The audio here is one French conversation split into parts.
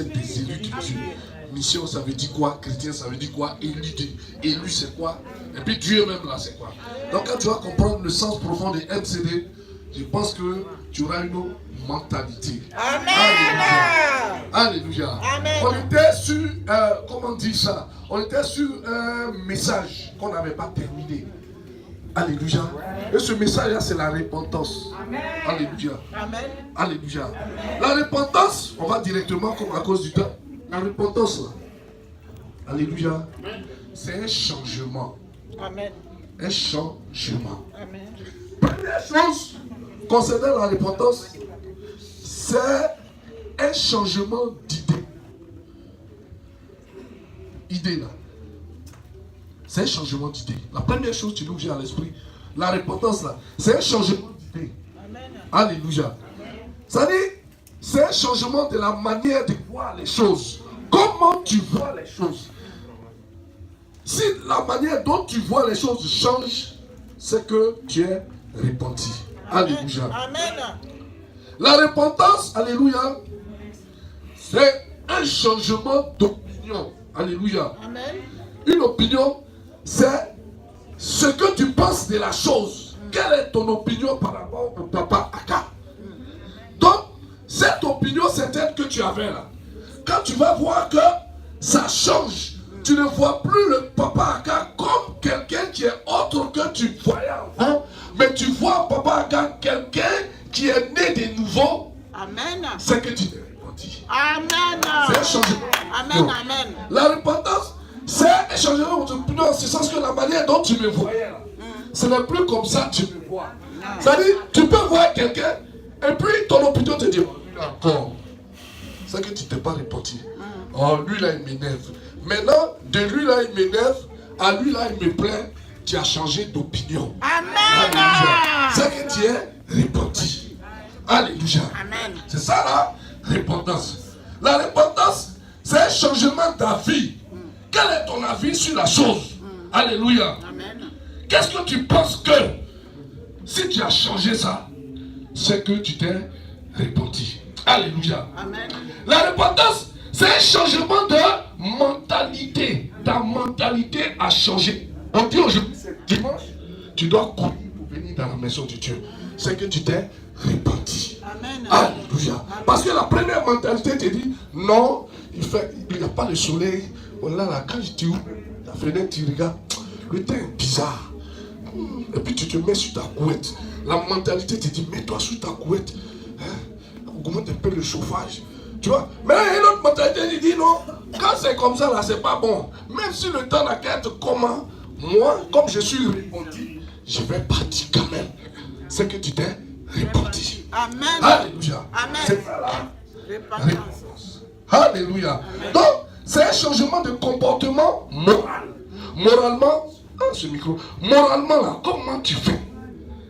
êtes des élus de Dieu. Mission, ça veut dire quoi? Chrétien, ça veut dire quoi? Élu, c'est quoi? Et puis Dieu même là, c'est quoi? Donc quand tu vas comprendre le sens profond des MCD, je pense que tu auras une mentalité. Amen. Alléluia. Amen. On était sur, comment dire ça? On était sur un message qu'on n'avait pas terminé. Alléluia. Et ce message-là, c'est la repentance. Amen. Alléluia. Amen. Alléluia. La repentance, on va directement, comme à cause du temps. La repentance, là. Alléluia. C'est un changement. Amen. Un changement. Amen. Première chose concernant la repentance, c'est un changement d'idée. Idée là. C'est un changement d'idée. La première chose que tu dois j'ai à l'esprit, la repentance là, c'est un changement d'idée. Alléluia. Ça dit, c'est un changement de la manière de voir les choses. Comment tu vois les choses? Si la manière dont tu vois les choses change, c'est que tu es repenti. Alléluia. Amen. La repentance, alléluia, c'est un changement d'opinion. Alléluia. Amen. Une opinion, c'est ce que tu penses de la chose. Quelle est ton opinion par rapport au papa Aka? Donc, cette opinion certaine que tu avais là, quand tu vas voir que ça change, tu ne vois plus le papa Aka comme quelqu'un qui est autre que tu voyais avant, mais tu vois papa Aka quelqu'un qui est né de nouveau. Amen. C'est que tu t'es repenti. Amen. C'est un changement. Amen. Non. Amen. La repentance, c'est un changement d'opinion, en ce sens que la manière dont tu me voyais là, ce n'est plus comme ça que tu me vois. C'est-à-dire, tu peux voir quelqu'un et puis ton opinion te dit, oh, lui là encore, c'est que tu t'es pas repenti. Oh, lui là il m'énerve. Maintenant, de lui là il m'énerve, à lui là il me plaît, tu as changé d'opinion. Amen. C'est que tu es repenti. Alléluia. Amen. C'est ça la repentance. La repentance, c'est un changement d'avis. Quel est ton avis sur la chose? Alléluia. Amen. Qu'est-ce que tu penses que si tu as changé ça, c'est que tu t'es repenti. Alléluia. Amen. La repentance, c'est un changement de mentalité. Ta mentalité a changé. On dit aujourd'hui, c'est dimanche, tu dois courir pour venir dans la maison de Dieu. C'est que tu t'es repenti. Amen. Alléluia. Parce que la première mentalité te dit, non, il n'y a pas de soleil. Voilà, là, quand tu ouvres la fenêtre, tu regardes, le temps est bizarre. Et puis tu te mets sur ta couette. La mentalité te dit, mets-toi sur ta couette. Augmente un peu le chauffage. Tu vois? Mais il y a une autre mentalité qui dit, non, quand c'est comme ça, là, c'est pas bon. Même si le temps n'a qu'à être comment, moi, comme je suis repenti, je vais partir quand même. C'est que tu t'es repenti. Amen. Alléluia. Amen. C'est ça là. Repentance. Repentance. Alléluia. Donc, c'est un changement de comportement moral. Moralement, ce micro, moralement là, comment tu fais?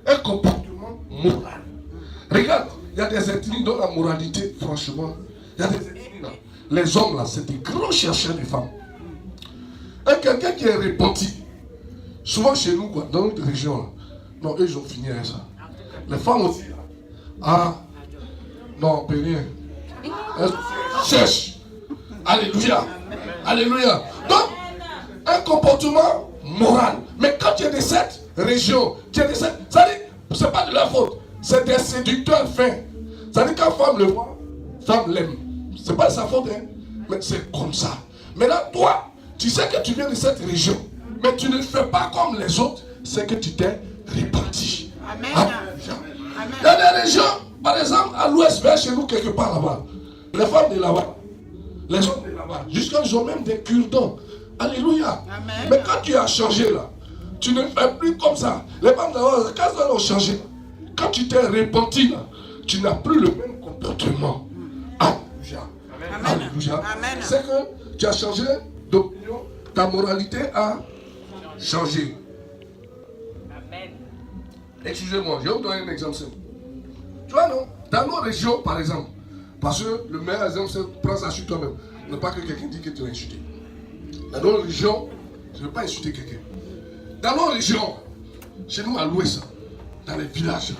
Un comportement moral. Regarde, il y a des ethnies dont la moralité, franchement, il y a des ethnies là. Les hommes là, c'est des grands chercheurs de femmes. Et quelqu'un qui est repenti, souvent chez nous, quoi, dans notre région là, non, eux ils ont fini avec ça. Les femmes aussi là. Ah, non, rien. Elles cherchent. Alléluia. Alléluia. Donc, un comportement moral. Mais quand tu es de cette région, tu es de cette. Ça dit, c'est pas de la faute. C'est des séducteurs fins. Ça dit, quand femme le voit, femme l'aime. C'est pas de sa faute, hein. Mais c'est comme ça. Maintenant, toi, tu sais que tu viens de cette région. Mais tu ne fais pas comme les autres. C'est que tu t'es repenti. Amen. Alléluia. Amen. Il y a des régions, par exemple, à l'ouest, vers chez nous, quelque part là-bas. Les femmes de là-bas. Les hommes de là-bas. Jusqu'à ils ont même des cure-dents. Alléluia. Amen. Mais quand tu as changé là, tu ne fais plus comme ça. Les femmes là-bas, quand elles ont changé, quand tu t'es repenti là, tu n'as plus le même comportement. Alléluia. Amen. Alléluia. Amen. C'est que tu as changé d'opinion, ta moralité a changé. Amen. Excusez-moi, je vais vous donner un exemple simple. Tu vois, non? Dans nos régions, par exemple, parce que le meilleur exemple, c'est prends ça sur toi-même. Ne pas que quelqu'un dise que tu l'as insulté. Dans nos régions, je ne veux pas insulter quelqu'un. Dans nos régions, chez nous à l'ouest, dans les villages,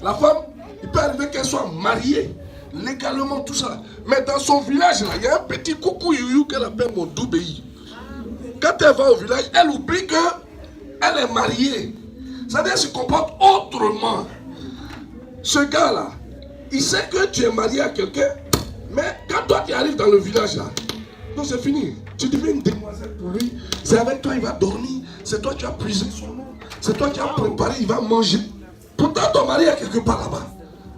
la femme, il peut arriver qu'elle soit mariée légalement, tout ça. Mais dans son village, là, il y a un petit coucou youyou qu'elle appelle mon doubéi. Quand elle va au village, elle oublie qu'elle est mariée. C'est-à-dire qu'elle se comporte autrement. Ce gars-là, il sait que tu es marié à quelqu'un, mais quand toi tu arrives dans le village là, non, c'est fini. Tu deviens une demoiselle pour lui. C'est avec toi il va dormir. C'est toi qui as puisé son nom. C'est toi qui as préparé, il va manger. Pourtant ton mari est quelque part là-bas.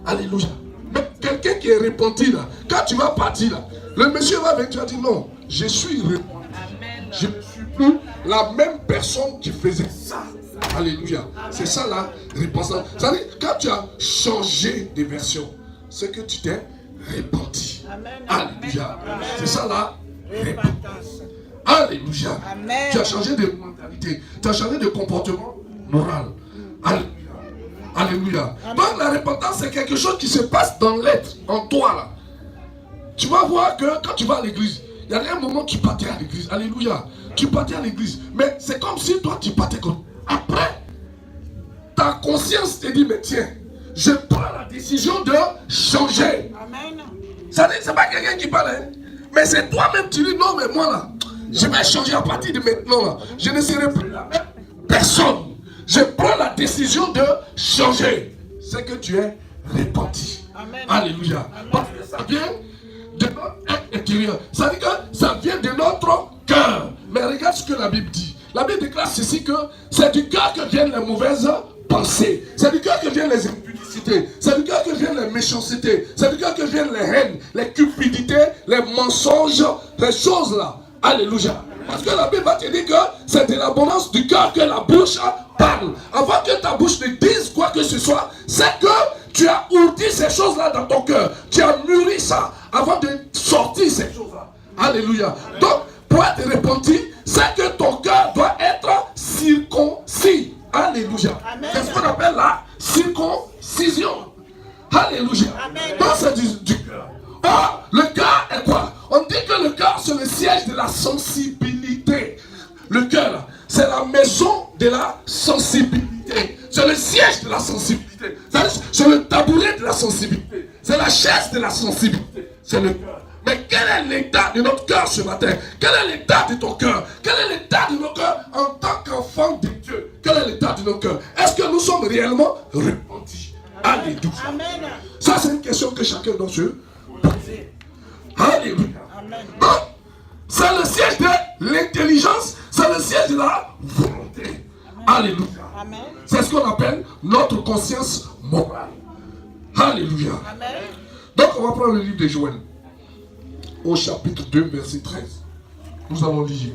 Alléluia. Mais quelqu'un qui est repenti là, quand tu vas partir là, le monsieur va venir, tu vas dire non, je suis repenti. Je ne suis plus la même personne qui faisait ça. Alléluia. C'est ça la repentance. C'est-à-dire quand tu as changé de version, c'est que tu t'es repenti. Alléluia. C'est ça la repentance. Alléluia. Amen. Tu as changé de mentalité. Tu as changé de comportement moral. Alléluia. Alléluia. Donc la repentance, c'est quelque chose qui se passe dans l'être, en toi là. Tu vas voir que quand tu vas à l'église, il y a un moment où tu partais à l'église. Alléluia. Tu partais à l'église. Mais c'est comme si toi tu partais comme. Après, ta conscience te dit, mais tiens, je prends la décision de changer. Amen. Ça dit, c'est pas quelqu'un qui parle, hein? Mais c'est toi-même, tu dis, non, mais moi là, je vais changer à partir de maintenant là. Je ne serai plus la même personne. Je prends la décision de changer. C'est que tu es repenti. Amen. Alléluia. Parce que ça vient de notre être intérieur. Ça dit que ça vient de notre cœur. Mais regarde ce que la Bible dit. La Bible déclare ceci que c'est du cœur que viennent les mauvaises pensées. C'est du cœur que viennent les impudicités. C'est du cœur que viennent les méchancetés. C'est du cœur que viennent les haines, les cupidités, les mensonges, les choses là. Alléluia. Parce que la Bible va te dire que c'est de l'abondance du cœur que la bouche parle. Avant que ta bouche ne dise quoi que ce soit, c'est que tu as ourdi ces choses-là dans ton cœur. Tu as mûri ça avant de sortir ces choses-là. Alléluia. Donc, pour être repenti, c'est que ton cœur doit être circoncis. Alléluia. C'est ce qu'on appelle la circoncision. Alléluia. Donc, c'est du cœur. Or, le cœur est quoi? On dit que le cœur, c'est le siège de la sensibilité. Le cœur, c'est la maison de la sensibilité. C'est le siège de la sensibilité. C'est le tabouret de la sensibilité. C'est la chaise de la sensibilité. C'est le cœur. Mais quel est l'état de notre cœur ce matin? Quel est l'état de ton cœur? Quel est l'état de nos cœurs en tant qu'enfant de Dieu? Quel est l'état de nos cœurs? Est-ce que nous sommes réellement repentis? Alléluia. Amen. Ça, c'est une question que chacun doit se poser. Alléluia. Amen. Donc, c'est le siège de l'intelligence, c'est le siège de la volonté. Alléluia. Amen. C'est ce qu'on appelle notre conscience morale. Alléluia. Amen. Donc, on va prendre le livre de Joël, au chapitre 2, verset 13. Nous allons lire.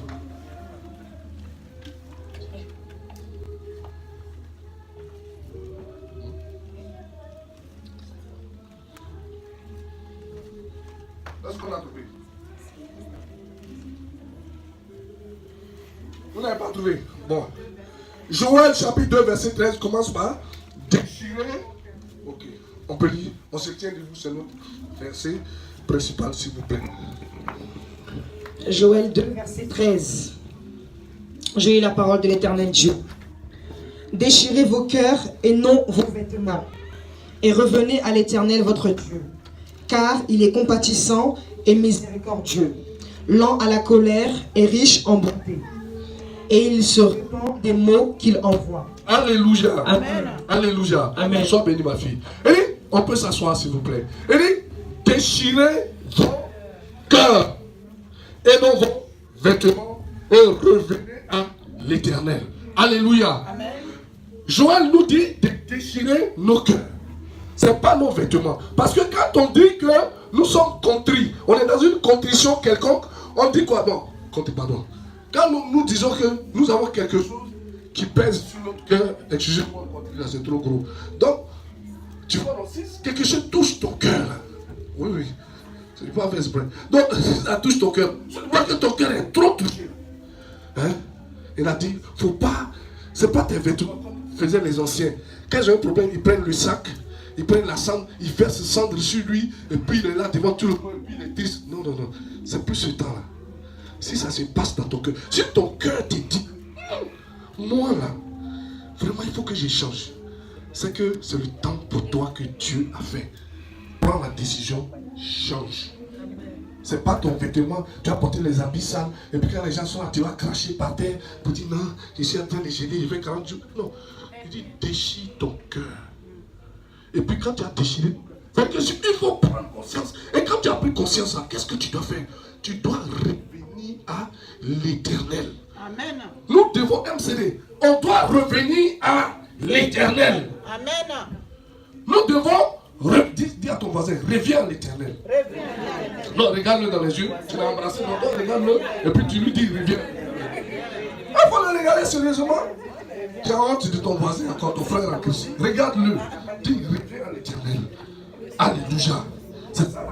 Est-ce qu'on a trouvé? Vous n'avez pas trouvé? Bon. Joël chapitre 2, verset 13 commence par déchirer. Ok. On peut lire. On se tient debout, c'est notre verset principal, s'il vous plaît. Joël 2, verset 13. J'ai eu la parole de l'Éternel Dieu. Déchirez vos cœurs et non vos vêtements, et revenez à l'Éternel votre Dieu, car il est compatissant et miséricordieux, lent à la colère et riche en bonté, et il se répand des mots qu'il envoie. Alléluia. Amen. Alléluia. Amen. Sois béni, ma fille. Et dit, on peut s'asseoir, s'il vous plaît. Et dit, déchirez vos cœurs et non vos vêtements et revenez à l'Éternel. Alléluia. Amen. Joël nous dit de déchirer nos cœurs. Ce n'est pas nos vêtements. Parce que quand on dit que nous sommes contrits, on est dans une contrition quelconque, on dit quoi? Bon, pardon. Quand nous disons que nous avons quelque chose qui pèse sur notre cœur, excusez-moi, c'est trop gros. Donc, tu vois, si quelque chose touche ton cœur, oui, oui, c'est pas fait exprès. Donc, ça touche ton cœur. Tu vois que ton cœur est trop touché. Hein? Il a dit, faut pas, c'est pas tes vêtements comme faisaient les anciens. Quand ils ont un problème, ils prennent le sac, ils prennent la cendre, ils versent la cendre sur lui, et puis il est là devant tout le monde, et puis il est triste. Non, non, non, c'est plus ce temps-là. Si ça se passe dans ton cœur, si ton cœur te dit, moi là, vraiment il faut que je change, c'est que c'est le temps pour toi que Dieu a fait. prends la décision, change. C'est pas ton vêtement, tu as porté les habits sales, et puis quand les gens sont là, tu vas cracher par terre pour dire non, je suis en train de gêner, je vais 40 jours. Non, il dit déchire ton cœur. Et puis quand tu as déchiré, il faut prendre conscience. Et quand tu as pris conscience, qu'est-ce que tu dois faire? Tu dois revenir à l'Éternel. Amen. Nous devons MCD. On doit revenir à l'Éternel. Amen. Nous devons dis à ton voisin, reviens à l'Éternel. Non, regarde-le dans les yeux. Tu l'as embrassé, non, regarde-le. Et puis tu lui dis, reviens. Il faut le regarder sérieusement. Tu as honte de ton voisin, encore ton frère en Christ. Regarde-le. Dis, reviens à l'Éternel. Alléluia. C'est ça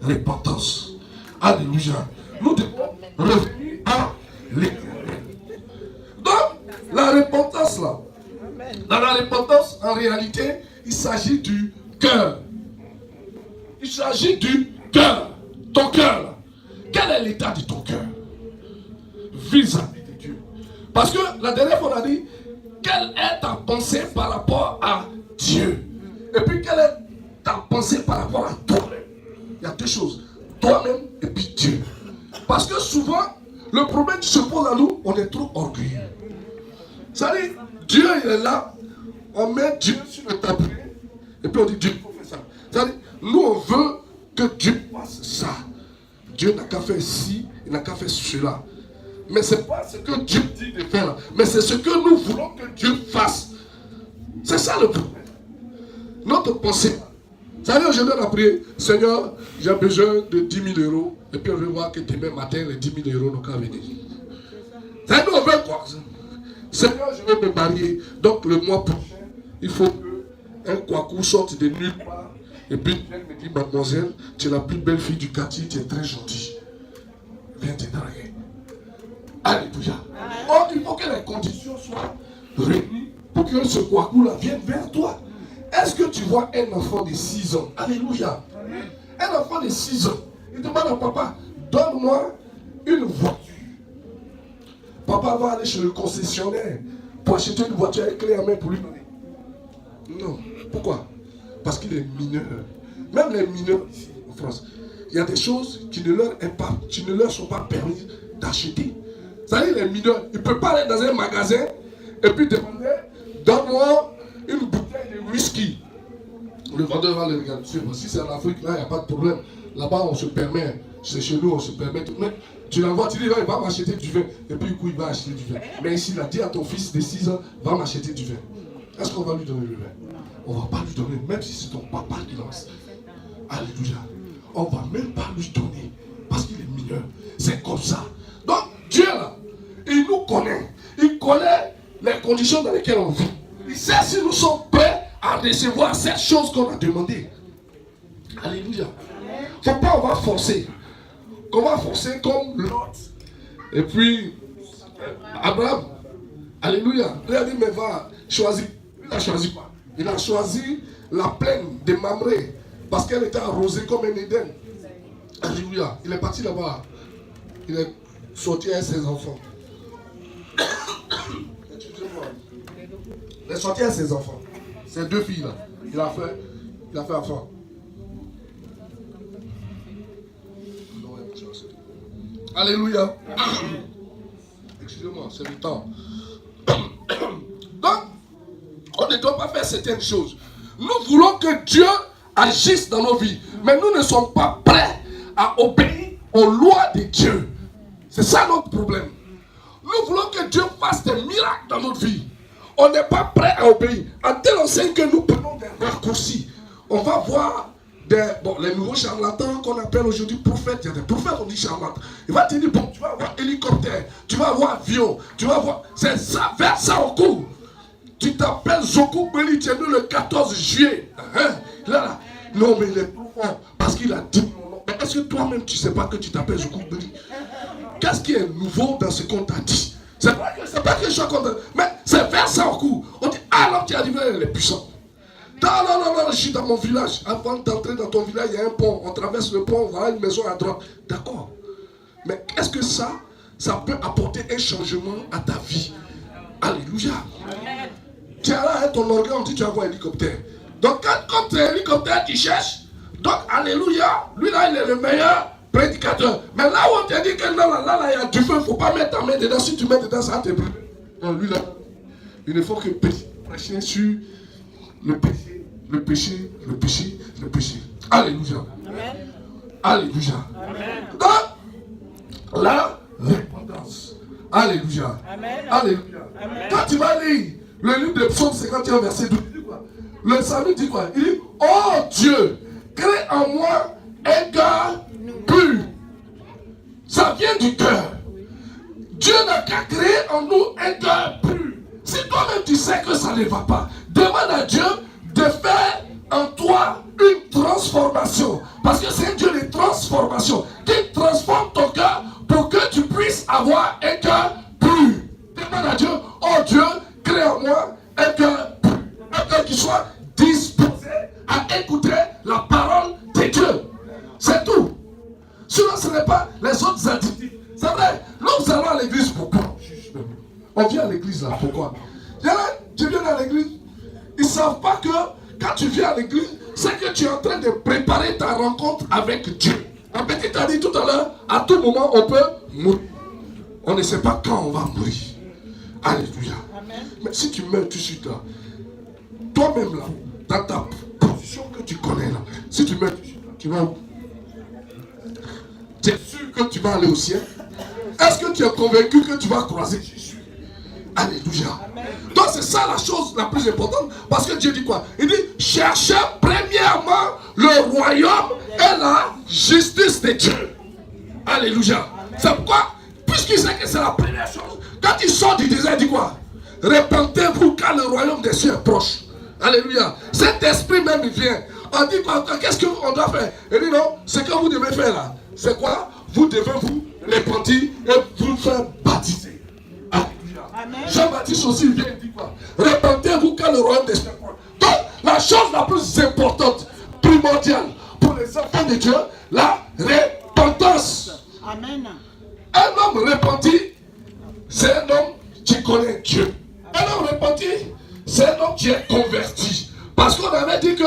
la repentance. Alléluia. Nous devons revenir à l'Éternel. Donc, la repentance là. Dans la repentance, en réalité, il s'agit du cœur. Il s'agit du cœur. Ton cœur là. Quel est l'état de ton cœur vis-à-vis de Dieu? Parce que la dernière fois on a dit, quelle est ta pensée par rapport à Dieu? Et puis quelle est ta pensée par rapport à toi-même? Il y a deux choses. Toi-même et puis Dieu. Parce que souvent, le problème qui se pose à nous, on est trop orgueilleux. Ça dit, Dieu il est là, on met Dieu sur le tabouret, et puis on dit Dieu, il faut faire ça. Ça dit, nous on veut que Dieu fasse ça. Dieu n'a qu'à faire ci, il n'a qu'à faire cela. Mais ce n'est pas ce que Dieu dit de faire, mais c'est ce que nous voulons que Dieu fasse. C'est ça le problème. Notre pensée. Ça veut dire, je donne à prier, Seigneur, j'ai besoin de 10 000 euros, et puis on veut voir que demain matin, les 10 000 euros n'ont qu'à venir. Ça veut dire, on veut quoi? Seigneur, je vais me marier, donc le mois prochain, il faut qu'un kwakou sorte de nulle part. Et puis, elle me dit, mademoiselle, tu es la plus belle fille du quartier, tu es très gentille. Viens te draguer. Alléluia. Or, il faut que les conditions soient réunies pour que ce kwakou-là vienne vers toi. Est-ce que tu vois un enfant de 6 ans? Alléluia. Un enfant de 6 ans. Il demande à papa, donne-moi une voiture. Papa va aller chez le concessionnaire pour acheter une voiture avec clé en main pour lui donner. Non. Pourquoi? Parce qu'il est mineur. Même les mineurs ici en France, il y a des choses qui ne leur sont pas permises d'acheter. C'est-à-dire les mineurs, ils ne peuvent pas aller dans un magasin et puis demander, donne-moi une bouteille de whisky. Le vendeur va le regarder. Si c'est en Afrique, là, il n'y a pas de problème. Là-bas, on se permet. C'est chez nous, on se permet. Mais tu l'envoies, tu dis, il va m'acheter du vin. Et puis, du coup, il va acheter du vin. Mais ici, il a dit à ton fils de 6 ans, va m'acheter du vin. Est-ce qu'on va lui donner le vin? On ne va pas lui donner, même si c'est ton papa qui lance. Alléluia. On ne va même pas lui donner, parce qu'il est mineur. C'est comme ça. Donc, Dieu, là, il nous connaît. Il connaît les conditions dans lesquelles on vit. Il sait si nous sommes prêts à recevoir cette chose qu'on a demandée. Alléluia. Il ne faut pas, on va forcer. On va forcer comme Lot. Et puis, Abraham. Alléluia. Il a dit, mais va, choisis. Il n'a choisi pas. Il a choisi la plaine de Mamré parce qu'elle était arrosée comme un Éden. Alléluia. Il est parti là-bas. Il est sorti avec ses enfants. Excusez-moi. Il est sorti avec ses enfants. Ces 2 filles là. Il a fait enfant. Alléluia. Excusez-moi, c'est le temps. Donc, on ne doit pas faire certaines choses. Nous voulons que Dieu agisse dans nos vies. Mais nous ne sommes pas prêts à obéir aux lois de Dieu. C'est ça notre problème. Nous voulons que Dieu fasse des miracles dans notre vie. On n'est pas prêt à obéir. En tel enseigne que nous prenons des raccourcis. On va voir les nouveaux charlatans qu'on appelle aujourd'hui prophètes. Il y a des prophètes, on dit charlatans. Il va te dire, bon, tu vas avoir hélicoptère, tu vas avoir avion, tu vas avoir... C'est ça, vers ça au cours. Tu t'appelles Zoku Beli, tu es né le 14 juillet. Hein? Là. Non, mais il est trop fort parce qu'il a dit mon nom. Mais est-ce que toi-même tu ne sais pas que tu t'appelles Zoku Beli? Qu'est-ce qui est nouveau dans ce qu'on t'a dit? C'est pas que je sois content, mais c'est vers ça au cours. On dit, ah non, tu es arrivé, il est puissant. Non, je suis dans mon village. Avant d'entrer dans ton village, il y a un pont. On traverse le pont, on va à une maison à droite. D'accord. Mais est-ce que ça peut apporter un changement à ta vie? Alléluia. Tu es là, ton organe, on dit tu vas voir un hélicoptère. Donc quand tu es hélicoptère, tu cherches. Donc, alléluia, lui là, il est le meilleur prédicateur. Mais là où on te dit que là, il y a du feu, il ne faut pas mettre ta main dedans. Si tu mets dedans, ça va te brûler. Non, lui là, il ne faut que prêcher sur le péché, le péché, le péché, le péché. Alléluia. Amen. Alléluia. Amen. Donc, la repentance. Alléluia. Amen. Alléluia. Amen. Quand tu vas lire le livre de Psaume 51, verset 12, il dit quoi? Le salut dit quoi? Il dit, oh Dieu, crée en moi un cœur pur. Ça vient du cœur. Dieu n'a qu'à créer en nous un cœur pur. Si toi-même tu sais que ça ne va pas, demande à Dieu de faire en toi une transformation. Parce que c'est un Dieu de transformation qui transforme ton cœur pour que tu puisses avoir un cœur pur. Demande à Dieu, oh Dieu, crée en moi un cœur pur. Un cœur qui soit disposé à écouter la parole de Dieu. C'est tout. Sinon, ce n'est pas les autres additifs. C'est vrai, nous allons à l'église, pourquoi? On vient à l'église là, pourquoi? Tu viens à l'église, ils ne savent pas que quand tu viens à l'église, c'est que tu es en train de préparer ta rencontre avec Dieu. Un petit t'a dit tout à l'heure, à tout moment on peut mourir. On ne sait pas quand on va mourir. Alléluia. Amen. Mais si tu meurs tout de suite là, toi-même là, dans ta position que tu connais là, si tu meurs tout de suite là, tu vas où? Tu es sûr que tu vas aller au ciel? Est-ce que tu es convaincu que tu vas croiser Jésus? Alléluia. Donc c'est ça la chose la plus importante. Parce que Dieu dit quoi? Il dit, cherchez premièrement le royaume et la justice de Dieu. Alléluia. C'est pourquoi, puisqu'il sait que c'est la première chose, quand il sort du désert, il dit quoi? Répentez-vous car le royaume des cieux est proche. Alléluia. Cet esprit même il vient. On dit quoi? Qu'est-ce qu'on doit faire? Il dit non, ce que vous devez faire là, c'est quoi? Vous devez vous repentir et vous faire baptiser. Alléluia. Jean-Baptiste aussi vient et dit quoi? Répentez-vous car le royaume des cieux est proche. Donc, la chose la plus importante, primordiale pour les enfants de Dieu, la repentance. Amen. Un homme repenti, c'est un homme qui connaît Dieu. Un homme repenti, c'est un homme qui est converti. Parce qu'on avait dit que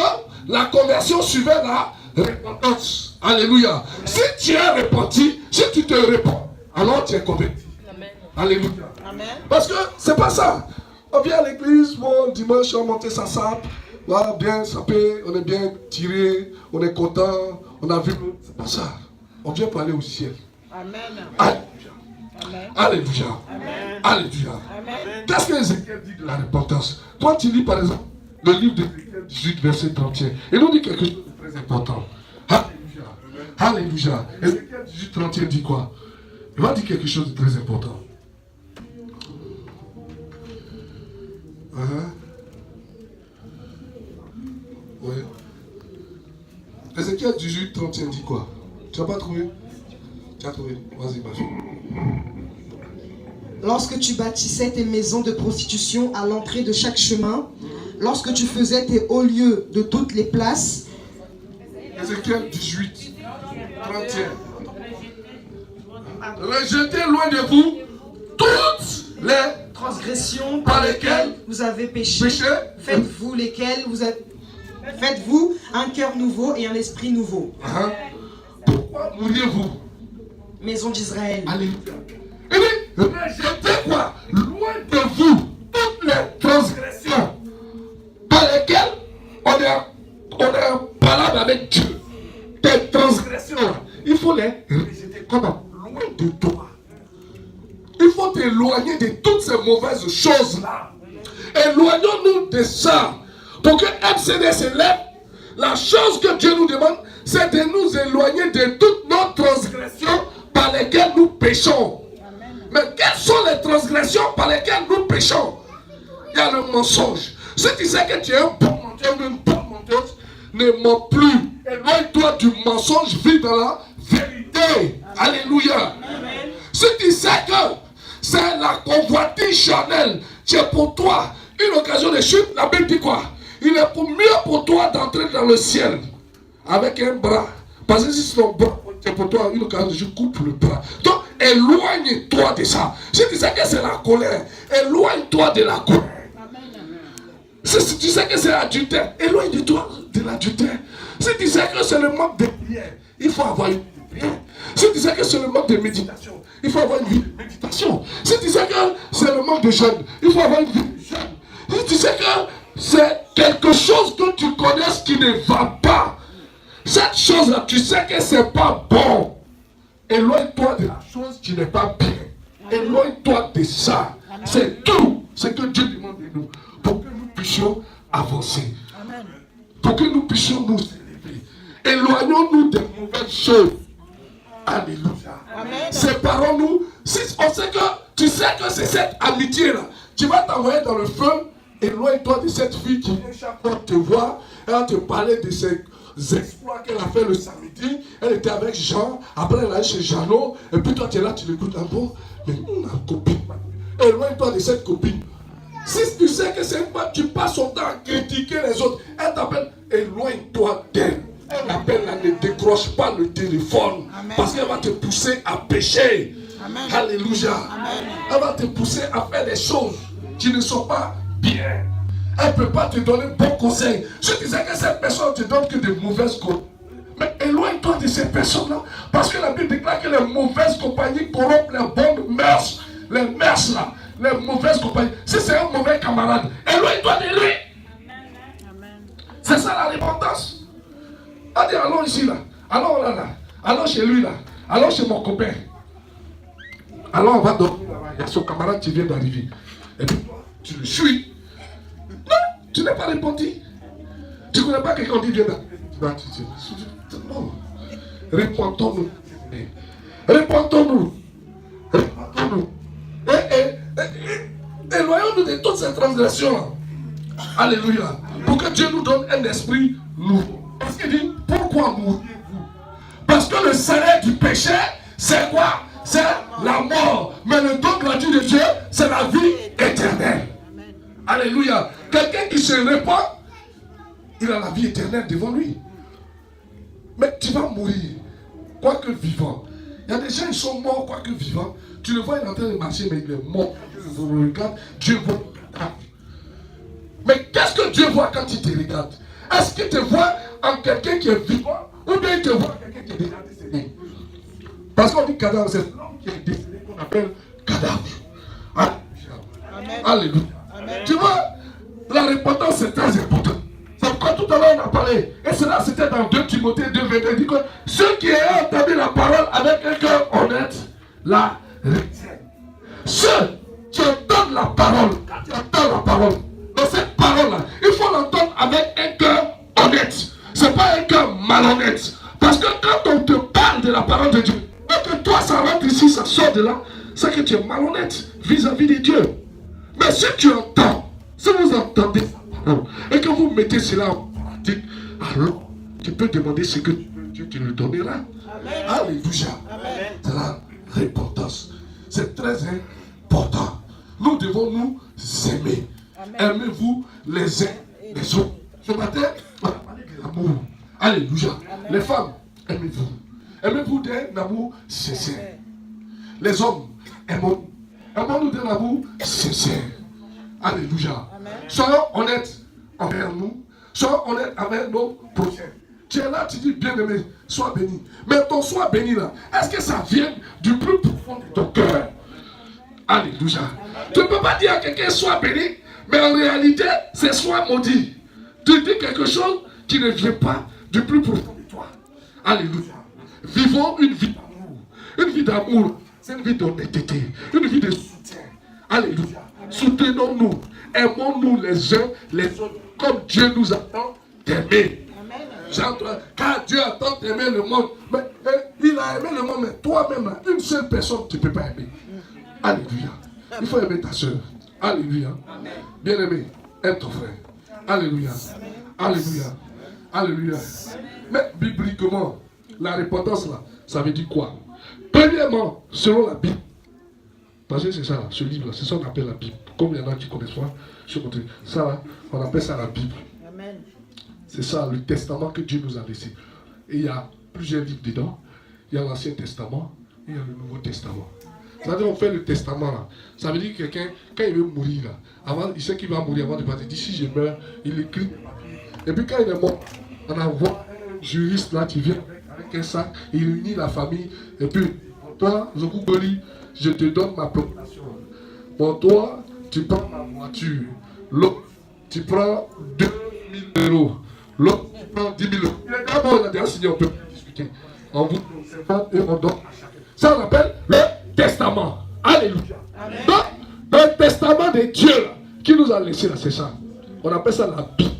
la conversion suivait la repentance. Alléluia. Si tu es repenti, si tu te repens, alors tu es converti. Amen. Alléluia. Amen. Parce que c'est pas ça. On vient à l'église, bon, dimanche, on monte sa sape, voilà, bien sapé, on est bien tiré, on est content, on a vu. C'est pas ça. On vient pour aller au ciel. Amen. Alléluia. Amen. Alléluia. Amen. Alléluia. Amen. Qu'est-ce que Ézéchiel dit de la repentance? Quand tu lis par exemple le livre d'Ézéchiel 18, verset 31, il nous dit quelque chose de très important. Alléluia. Alléluia. Ézéchiel 18, 31 dit quoi? Il va dire quelque chose de très important. Oui. Ézéchiel 18, 31 dit quoi? Tu n'as pas trouvé? Tu as trouvé? Vas-y, ma fille. Lorsque tu bâtissais tes maisons de prostitution à l'entrée de chaque chemin, lorsque tu faisais tes hauts lieux de toutes les places, Ézéchiel 18, 31. Rejetez loin de vous toutes les transgressions par lesquelles vous avez péché, péché. faites-vous lesquelles vous avez... Faites-vous un cœur nouveau et un esprit nouveau. Pourquoi mourriez-vous? Maison d'Israël. Alléluia. Il dit, rejetez quoi? Loin de vous toutes les transgressions par lesquelles on est parlé avec Dieu. Tes transgressions, il faut les rejeter. Comment? Loin de toi. Il faut t'éloigner de toutes ces mauvaises choses-là. Éloignons-nous de ça. Pour que MCD s'élève, la chose que Dieu nous demande, c'est de nous éloigner de toutes nos transgressions par lesquelles nous péchons. Mais quelles sont les transgressions par lesquelles nous péchons? Il y a le mensonge. Si tu sais que tu es un bon menteur ou une bonne menteuse, ne mens plus. Éloigne-toi du mensonge, vis dans la vérité. Alléluia. Amen. Si tu sais que c'est la convoitise charnelle, c'est pour toi une occasion de chute, la Bible dit quoi? Il est mieux pour toi d'entrer dans le ciel avec un bras. Parce que si c'est ton bras, c'est pour toi une occasion de chute, coupe le bras. Donc, éloigne-toi de ça. Si tu sais que c'est la colère, éloigne-toi de la colère. Si tu sais que c'est l'adultère, éloigne-toi de l'adultère. Si tu sais que c'est le manque de prière, il faut avoir une vie de prière. Si tu sais que c'est le manque de méditation, il faut avoir une vie de méditation. Si tu sais que c'est le manque de jeûne, il faut avoir une vie de jeûne. Si tu sais que c'est quelque chose que tu connais qui ne va pas, cette chose-là, tu sais que c'est pas bon. Éloigne-toi de la chose qui n'est pas bien. Éloigne-toi de ça. C'est tout ce que Dieu demande de nous pour que nous puissions avancer. Pour que nous puissions nous élever. Éloignons-nous des mauvaises choses. Alléluia. Séparons-nous. Si on sait que tu sais que c'est cette amitié-là, tu vas t'envoyer dans le feu. Éloigne-toi de cette fille qui vient chaque fois te voir. Elle va te parler de ses exploits qu'elle a fait le samedi. Elle était avec Jean. Après, elle est chez Jeannot. Et puis toi, tu es là, tu l'écoutes un peu. Mais on a une copine. Éloigne-toi de cette copine. Si tu sais que c'est pas, tu passes ton temps à critiquer les autres. Elle t'appelle, éloigne-toi d'elle. Elle appelle, elle ne décroche pas le téléphone. Amen. Parce qu'elle va te pousser à pécher. Amen. Alléluia. Amen. Elle va te pousser à faire des choses qui ne sont pas bien. Elle ne peut pas te donner bon conseil. Je disais que cette personne ne te donne que de mauvaises conseils. Mais éloigne-toi de ces personnes-là. Parce que la Bible déclare que les mauvaises compagnies corrompent les bonnes mœurs. Les mœurs là, les mauvaises compagnies. Si c'est un mauvais camarade, éloigne-toi de lui. C'est ça la repentance. Allez, allons ici là. Allons là. Allons chez lui là. Allons chez mon copain. Alors on va dormir là-bas. Il y a son camarade qui vient d'arriver. Et puis toi, tu le suis. Non, tu n'es pas repenti. Tu ne connais pas quelqu'un qui vient d'arriver. Non. Repentons-nous. Repentons-nous. Repentons-nous. Éloignons-nous de toutes ces transgressions. Alléluia. Pour que Dieu nous donne un esprit nouveau. Parce qu'il dit, pourquoi mourriez-vous? Parce que le salaire du péché, c'est quoi? C'est la mort. Mais le don gratuit de Dieu, c'est la vie éternelle. Alléluia. Quelqu'un qui se répand, il a la vie éternelle devant lui. Mais tu vas mourir, quoique vivant. Il y a des gens qui sont morts, quoique vivants. Tu le vois, il est en train de marcher, mais il est mort. Vous le regardez, Dieu voit. Mais qu'est-ce que Dieu voit quand il te regarde? Est-ce qu'il te voit en quelqu'un qui est vivant ou bien il te voit en quelqu'un qui est déjà décédé? Parce qu'on dit cadavre, c'est l'homme qui est décédé qu'on appelle cadavre. Alléluia. Alléluia. Amen. Tu vois, la repentance c'est très important. C'est pourquoi tout à l'heure on a parlé. Et cela c'était dans 2 Timothée 2:22. Il dit que ceux qui ont entendu la parole avec un cœur honnête, la retiennent. Ceux qui entendent la parole, quand tu entends la parole, dans cette parole-là, il faut l'entendre avec un cœur honnête. C'est pas un cœur malhonnête. Parce que quand on te parle de la parole de Dieu, et que toi ça rentre ici, ça sort de là, c'est que tu es malhonnête vis-à-vis de Dieu. Mais si tu entends, si vous entendez sa parole, et que vous mettez cela en pratique, alors tu peux demander ce que Dieu te le donnera. Amen. Alléluia. C'est la repentance. C'est très important. Nous devons nous aimer. Aimez-vous les uns les autres. Ce matin, on va parler de l'amour. Alléluia. Amen. Les femmes, aimez-vous. Aimez-vous d'un amour sincère. Les hommes, aimons-nous. Aimons-nous d'un amour sincère. Alléluia. Amen. Soyons honnêtes envers nous. Soyons honnêtes avec nos prochains. Tu es là, tu dis bien-aimé, sois béni. Mais ton sois béni là, est-ce que ça vient du plus profond de ton cœur? Alléluia. Amen. Tu ne peux pas dire à quelqu'un sois béni, mais en réalité, c'est sois maudit. Tu dis quelque chose qui ne vient pas du plus profond de toi. Alléluia. Vivons une vie d'amour. Une vie d'amour, c'est une vie d'honnêteté, une vie de soutien. Alléluia. Soutenons-nous, aimons-nous les uns les autres, comme Dieu nous attend d'aimer. Car Dieu attend d'aimer le monde. Mais il a aimé le monde, mais toi-même, une seule personne, tu ne peux pas aimer. Alléluia. Il faut aimer ta soeur. Alléluia. Bien-aimé, aime ton frère. Alléluia. Alléluia. Alléluia. Mais bibliquement, la repentance là, ça veut dire quoi? Premièrement, selon la Bible, parce que c'est ça, ce livre-là, c'est ça qu'on appelle la Bible. Comme il y en a qui connaissent pas, ça là, on appelle ça la Bible. Amen. C'est ça, le testament que Dieu nous a laissé. Et il y a plusieurs livres dedans. Il y a l'Ancien Testament et il y a le Nouveau Testament. C'est-à-dire, on fait le testament là. Ça veut dire que quelqu'un, quand il veut mourir là, avant, il sait qu'il va mourir avant de partir. Il dit, si je meurs, il écrit. Et puis quand il est mort, on envoie juriste là, tu viens avec un sac, il unit la famille, et puis, pour toi, Zokugoli, je te donne ma procuration. Pour toi, tu prends ma voiture. L'autre, tu prends 2000 euros. L'autre, tu prends 10 000 euros. D'abord, on a déjà signé, on peut discuter. On vous donne et on donne à chacun. Ça, on appelle le testament. Alléluia. Amen. Donc, le testament de Dieu là, qui nous a laissé là, c'est ça. On appelle ça la Bible.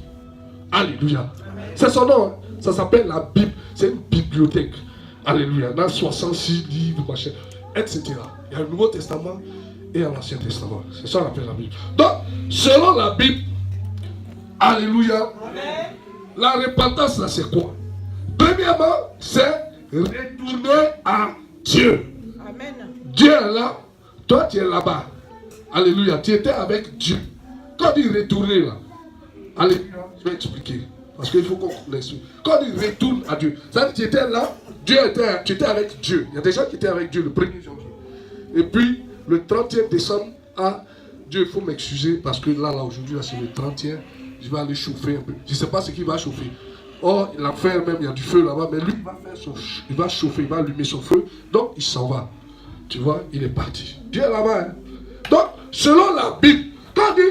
Alléluia. C'est son nom. Hein. Ça s'appelle la Bible. C'est une bibliothèque. Alléluia. Dans 66 livres, machin, etc. Il y a le Nouveau Testament et l'Ancien Testament. C'est ça qu'on appelle la Bible. Donc, selon la Bible, alléluia, la repentance là, c'est quoi? Premièrement, c'est retourner à Dieu. Amen. Dieu est là, toi tu es là-bas. Alléluia, tu étais avec Dieu. Quand il retourne là, alléluia, je vais expliquer. Parce qu'il faut qu'on connaisse. Quand il retourne à Dieu, ça veut dire que tu étais là, tu étais avec Dieu. Il y a des gens qui étaient avec Dieu le 1er janvier. Et puis, le 31 décembre, Dieu, il faut m'excuser parce que là aujourd'hui, là, c'est le 31. Je vais aller chauffer un peu. Je ne sais pas ce qu'il va chauffer. Or, l'enfer même, il y a du feu là-bas, mais lui, il va chauffer, il va allumer son feu. Donc, il s'en va. Tu vois, il est parti. Dieu est là-bas. Hein? Donc, selon la Bible, quand on dit,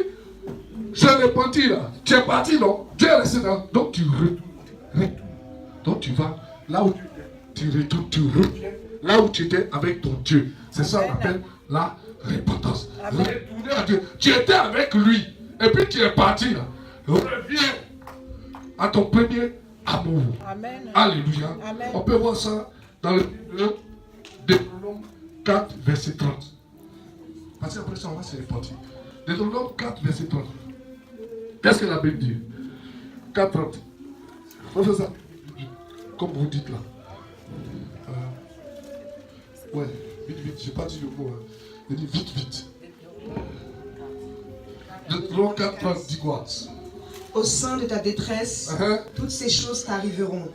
je l'ai parti là, tu es parti, non? Dieu est resté là. Donc, tu retournes. Donc, tu vas là où tu retournes, tu reviens là où tu étais avec ton Dieu. C'est ça qu'on appelle la repentance. Retourner à Dieu. Tu étais avec lui. Et puis, tu es parti là. Reviens à ton premier amour. Amen. Alléluia. Amen. On peut voir ça dans le Deutéronome 4, verset 30. Parce qu'après ça, on va se repartir. Deutéronome 4, verset 30. Qu'est-ce que la Bible dit? 4, 30. On fait ça. Comme vous dites là. Ouais, vite, vite. Je n'ai pas dit le mot. Hein. Je dis vite, vite. Deutéronome 4, 30 dit quoi? Au sein de ta détresse, toutes ces choses t'arriveront.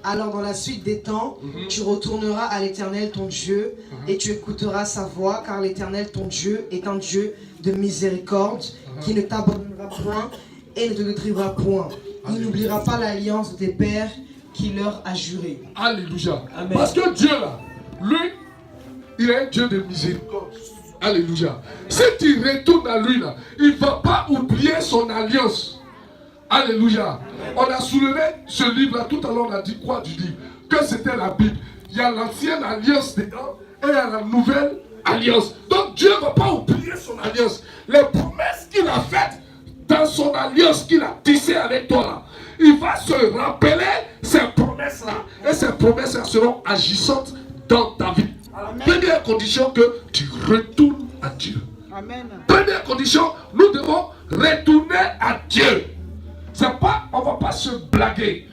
Alors dans la suite des temps, tu retourneras à l'Éternel ton Dieu et tu écouteras sa voix, car l'Éternel ton Dieu est un Dieu de miséricorde qui ne t'abandonnera point et ne te détruira point. Il n'oubliera pas l'alliance de tes pères qu'il leur a juré. Alléluia. Amen. Parce que Dieu là, lui, il est un Dieu de miséricorde. Alléluia. Si tu retournes à lui là, il ne va pas oublier son alliance. Alléluia. On a soulevé ce livre-là. Tout à l'heure, on a dit quoi du livre? Que c'était la Bible. Il y a l'ancienne alliance dedans et il y a la nouvelle alliance. Donc Dieu ne va pas oublier son alliance. Les promesses qu'il a faites dans son alliance qu'il a tissée avec toi là, il va se rappeler ces promesses-là. Et ces promesses-là seront agissantes dans ta vie. Amen. Première condition, que tu retournes à Dieu. Amen. Première condition, nous devons retourner à Dieu. C'est pas, on va pas se blaguer.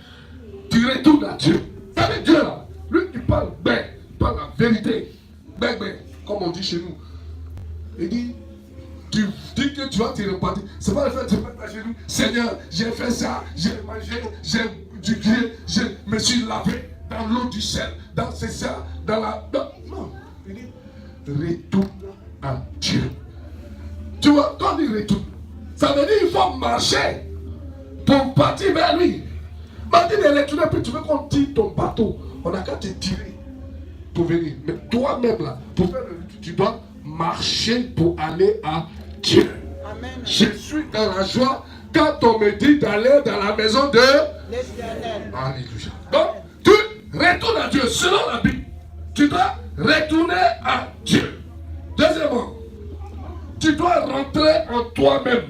Tu retournes à Dieu. Vous savez, Dieu là, lui il parle bien, il parle la vérité. Ben, comme on dit chez nous. Il dit, tu dis que tu vas te repentir. C'est pas le fait de te mettre à genoux. Seigneur, j'ai fait ça, j'ai mangé, je me suis lavé dans l'eau du sel, dans c'est ça, dans la. Non. Il dit, retourne à Dieu. Tu vois, quand il retourne, ça veut dire qu'il faut marcher pour partir vers lui. Martin est retourné, puis tu veux qu'on tire ton bateau. On n'a qu'à te tirer pour venir. Mais toi-même là, pour faire le retour, tu dois marcher pour aller à Dieu. Amen. Je suis dans la joie quand on me dit d'aller dans la maison de L'Éternel. Alléluia. Donc, tu retournes à Dieu. Selon la Bible, tu dois retourner à Dieu. Deuxièmement, tu dois rentrer en toi-même.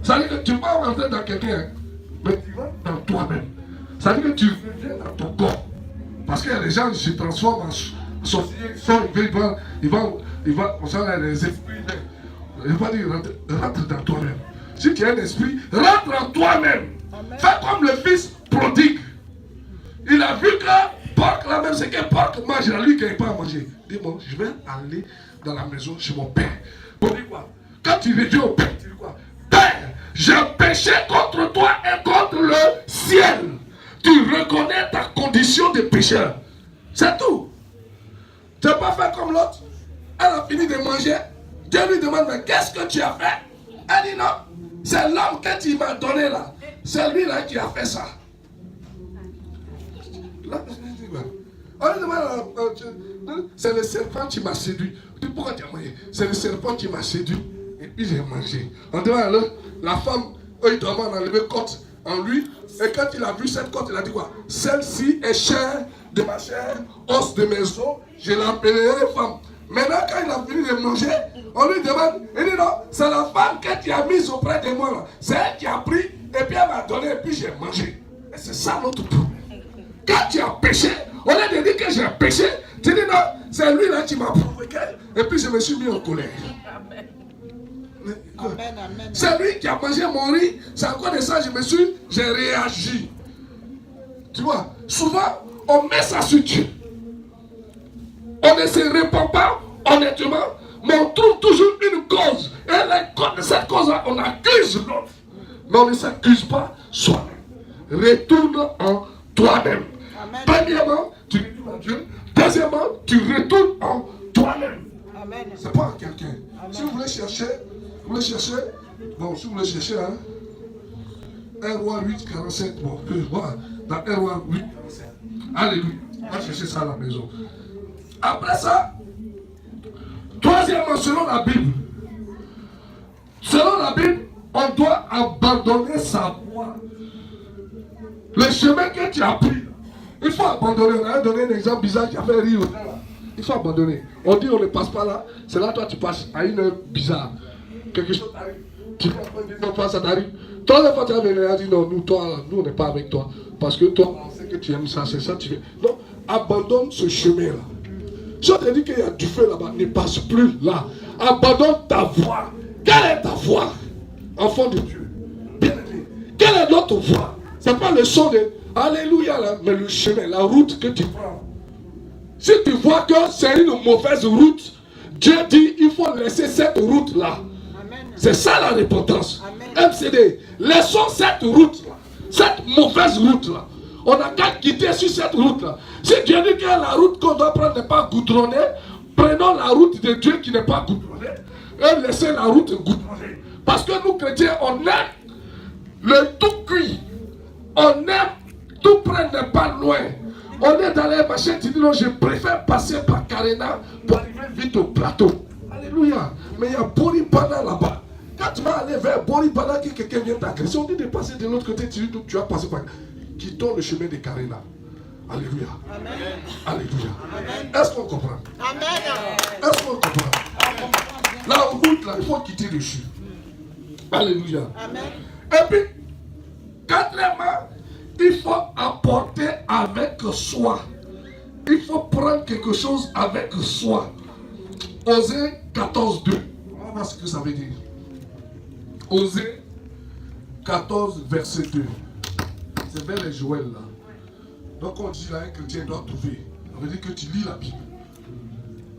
Ça veut dire que tu vas rentrer dans quelqu'un, hein, mais tu vas dans toi-même. Ça veut dire que tu reviens dans ton corps. Parce qu'il y a des gens qui se transforment en sorciers, ils vont, on sent là les esprits. Il va dire, rentre dans toi-même. Si tu as un esprit, rentre en toi-même. Amen. Fais comme le fils prodigue. Il a vu que porc là même, c'est qu'un porc mange, lui qui n'a pas à manger. Dis-moi, je vais aller dans la maison chez mon père. Pour dire quoi? Quand tu reviens au père, tu dis quoi? Père, j'ai péché contre toi et contre le ciel. Tu reconnais ta condition de pécheur. C'est tout. Tu n'as pas fait comme l'autre. Elle a fini de manger. Dieu lui demande, mais qu'est-ce que tu as fait? Elle dit non. C'est l'homme que tu m'as donné là. C'est lui là qui a fait ça. C'est le serpent qui m'a séduit. Tu dis, pourquoi tu as mangé? C'est le serpent qui m'a séduit. Et puis j'ai mangé. On demande alors, la femme, il doit enlever côte en lui. Et quand il a vu cette côte, il a dit quoi? Celle-ci est chair de ma chair, os de mes os, je l'appellerai femme. Maintenant, quand il a fini de manger, on lui demande, il dit non, c'est la femme que tu as mise auprès de moi là. C'est elle qui a pris, et puis elle m'a donné, et puis j'ai mangé. Et c'est ça notre problème. Quand tu as péché, au lieu de dire que j'ai péché, tu dis non, c'est lui là qui m'a provoqué, et puis je me suis mis en colère. Amen, amen. C'est lui qui a mangé mon riz, c'est à cause de ça j'ai réagi. Tu vois, souvent, on met ça sur Dieu. On ne se répand pas honnêtement, mais on trouve toujours une cause. Et la cause de cette cause-là, on accuse l'autre. Mais on ne s'accuse pas soi-même. Retourne en toi-même. Amen. Premièrement, tu retournes en Dieu. Deuxièmement, tu retournes en toi-même. Amen. C'est pas en quelqu'un. Si vous voulez chercher, bon, si vous voulez chercher, hein, 1 roi 8, 47, bon, voilà, dans 1 roi 8, 47. Alléluia. On va chercher ça à la maison. Après ça, troisièmement, selon la Bible, on doit abandonner sa voie. Le chemin que tu as pris, il faut abandonner. On a donné un exemple bizarre qui a fait rire. Il faut abandonner. On dit on ne passe pas là, c'est là toi tu passes à une heure bizarre. Quelque chose t'arrive. Tu ne pas ça t'arrive. Toi, la fois tu as venu et dit non, nous on n'est pas avec toi. Parce que toi, on sait que tu aimes ça, c'est ça que tu fais. Donc, abandonne ce chemin-là. Si on te dit qu'il y a du feu là-bas, ne passe plus là. Abandonne ta voie. Quelle est ta voie? Enfant de Dieu. Bien-aimé. Quelle est notre voie? Ce n'est pas le son de Alléluia là, mais le chemin, la route que tu prends. Si tu vois que c'est une mauvaise route, Dieu dit il faut laisser cette route-là. C'est ça la repentance. MCD, laissons cette route-là, cette mauvaise route-là. On n'a qu'à quitter sur cette route-là. Si Dieu dit que la route qu'on doit prendre n'est pas goudronnée, prenons la route de Dieu qui n'est pas goudronnée et laissez la route goudronnée. Parce que nous chrétiens, on aime le tout cuit. On aime tout prendre n'est pas loin. On est dans les machines, tu dis non, je préfère passer par Carena pour arriver vite au plateau. Alléluia. Mais il y a Boripana là-bas. Quand tu vas aller vers Boripana, que quelqu'un vient t'agresser, on dit de passer de l'autre côté, tu vas passer par. Quittons le chemin de Carena. Alléluia. Amen. Alléluia. Amen. Est-ce qu'on comprend? Amen. Est-ce qu'on comprend? La route là, il faut quitter dessus. Alléluia. Amen. Et puis, quatrièmement, il faut apporter avec soi. Il faut prendre quelque chose avec soi. Osée 14, 2. On va voir ce que ça veut dire. Osée 14, verset 2. C'est vers les Joël là. Donc on dit là, un chrétien doit trouver. Ça veut dire que tu lis la Bible.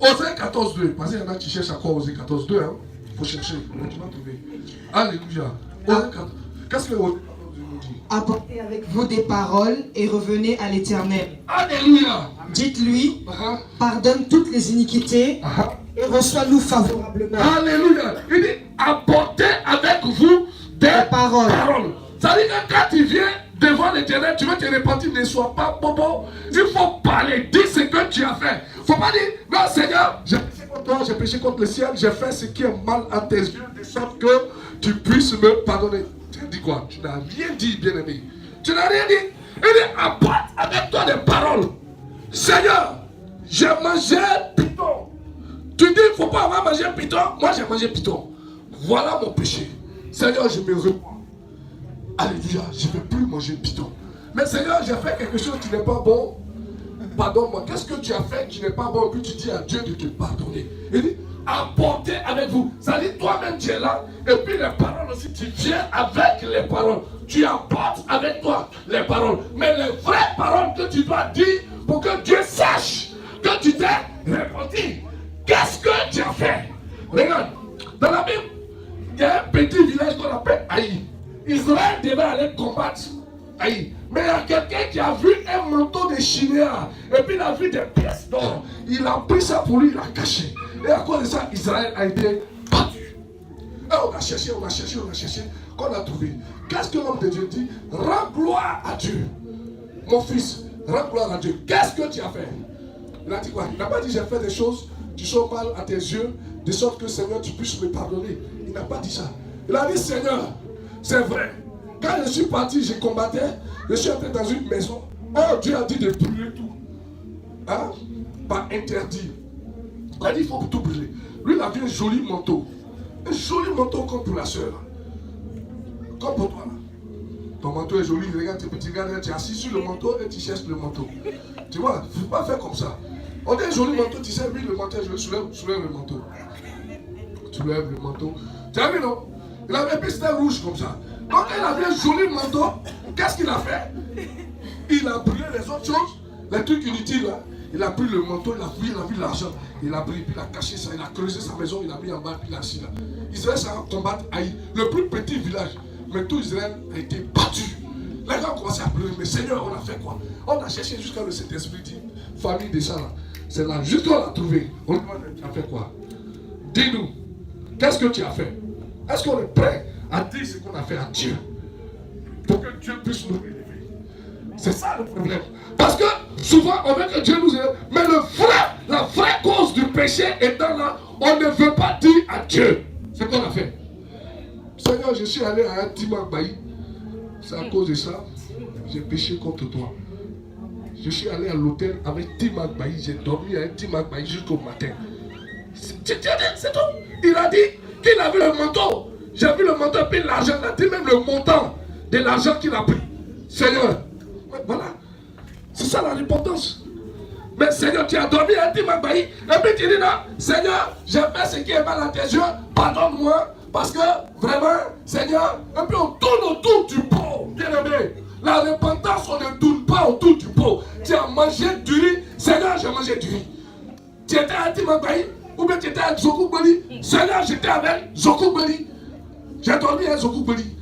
Osée 14, 2. Parce qu'il y en a qui cherchent à quoi Osée 14, 2. Hein? Il faut chercher. Mais tu vas trouver. Alléluia. Osée 14. Qu'est-ce que Osée 14, 2 nous dit? Apportez avec vous des paroles et revenez à l'Éternel. Alléluia. Dites-lui, pardonne toutes les iniquités et reçois-nous favorablement. Alléluia. Il dit, apportez avec vous des paroles. Ça veut dire que quand tu viens devant l'Éternel, tu veux te repentir, ne sois pas bobo. Il faut parler, dis ce que tu as fait. Il ne faut pas dire, non Seigneur, j'ai péché contre toi, j'ai péché contre le ciel, j'ai fait ce qui est mal à tes yeux, de sorte que tu puisses me pardonner. Tu as dit quoi? Tu n'as rien dit, bien-aimé. Tu n'as rien dit. Il dit, apporte avec toi des paroles. Seigneur, j'ai mangé piton. Tu dis, il ne faut pas avoir mangé piton. Moi, j'ai mangé piton. Voilà mon péché. Seigneur, je me repens. Alléluia, je ne vais plus manger piton. Mais Seigneur, j'ai fait quelque chose qui n'est pas bon. Pardonne-moi. Qu'est-ce que tu as fait qui n'est pas bon? Et puis tu dis à Dieu de te pardonner. Il dit, apportez avec vous. Ça dit, toi-même tu es là. Et puis les paroles aussi, tu viens avec les paroles. Tu apportes avec toi les paroles. Mais les vraies paroles que tu dois dire pour que Dieu sache que tu t'es repenti. Qu'est-ce que tu as fait? Regarde, dans la Bible, il y a un petit village qu'on appelle Haï. Israël devait aller combattre Haï. Mais il y a quelqu'un qui a vu un manteau de chinéa et puis il a vu des pièces d'or. Il a pris ça pour lui, il a caché. Et à cause de ça, Israël a été battu. Et on a cherché, qu'on a trouvé. Qu'est-ce que l'homme de Dieu dit? Rends gloire à Dieu. Mon fils, Rends gloire à Dieu. Qu'est-ce que tu as fait? Il a dit quoi? Il n'a pas dit j'ai fait des choses qui sont mal à tes yeux, de sorte que Seigneur, tu puisses me pardonner. Il n'a pas dit ça. Il a dit Seigneur, c'est vrai. Quand je suis parti, je combattais, je suis entré dans une maison. Oh, Dieu a dit de brûler tout. Hein? Pas interdit. Il a dit il faut tout brûler. Lui, il a vu un joli manteau. Un joli manteau comme pour la soeur. Comme pour toi là. Ton manteau est joli, regarde tes petits gars, tu es assis sur le manteau et tu cherches le manteau. Tu vois, il ne faut pas faire comme ça. On dit un joli manteau, tu sais, oui, le manteau est joli, soulève le manteau. Soulève le manteau. Tu as vu, non? Il avait pris c'était rouge comme ça. Donc, il avait un joli manteau. Qu'est-ce qu'il a fait? Il a brûlé les autres choses, les trucs inutiles là. Il a pris le manteau, il a vu l'argent. Il a pris, puis il a caché ça, il a creusé sa maison, il a mis en bas, puis il a assis là. Israël s'est combattu Haï, le plus petit village. Mais tout Israël a été battu. Les gens ont commencé à pleurer. Mais Seigneur, on a fait quoi? On a cherché jusqu'à le Saint-Esprit dit, famille des ça là. C'est là, juste qu'on l'a trouvé. On lui demande, tu as fait quoi? Dis-nous, qu'est-ce que tu as fait? Est-ce qu'on est prêt à dire ce qu'on a fait à Dieu? Pour que Dieu puisse nous élever. C'est ça le problème. Parce que souvent on veut que Dieu nous élève. Mais la vraie cause du péché étant là, on ne veut pas dire à Dieu ce qu'on a fait. Seigneur, je suis allé à un Timagbaï. C'est à cause de ça, j'ai péché contre toi. Je suis allé à l'hôtel avec Timagbaï. J'ai dormi à un Timagbaï jusqu'au matin. C'est tout. Il a dit qu'il avait le manteau. J'ai vu le manteau et l'argent. Il a dit même le montant de l'argent qu'il a pris. Seigneur, voilà. C'est ça la repentance. Mais Seigneur, tu as dormi à un Timagbaï. Et puis tu dis non, Seigneur, j'ai fait ce qui est mal à tes yeux. Pardonne-moi. Parce que vraiment, Seigneur, et puis on tourne autour du pot, bien aimé. La repentance, on ne tourne pas autour du pot. Tu as mangé du riz, Seigneur, j'ai mangé du riz. Tu étais à Timagbaï, ou bien tu étais à Zokoubeli. Seigneur, j'étais avec Zokoubeli. J'ai dormi à Zokoubeli.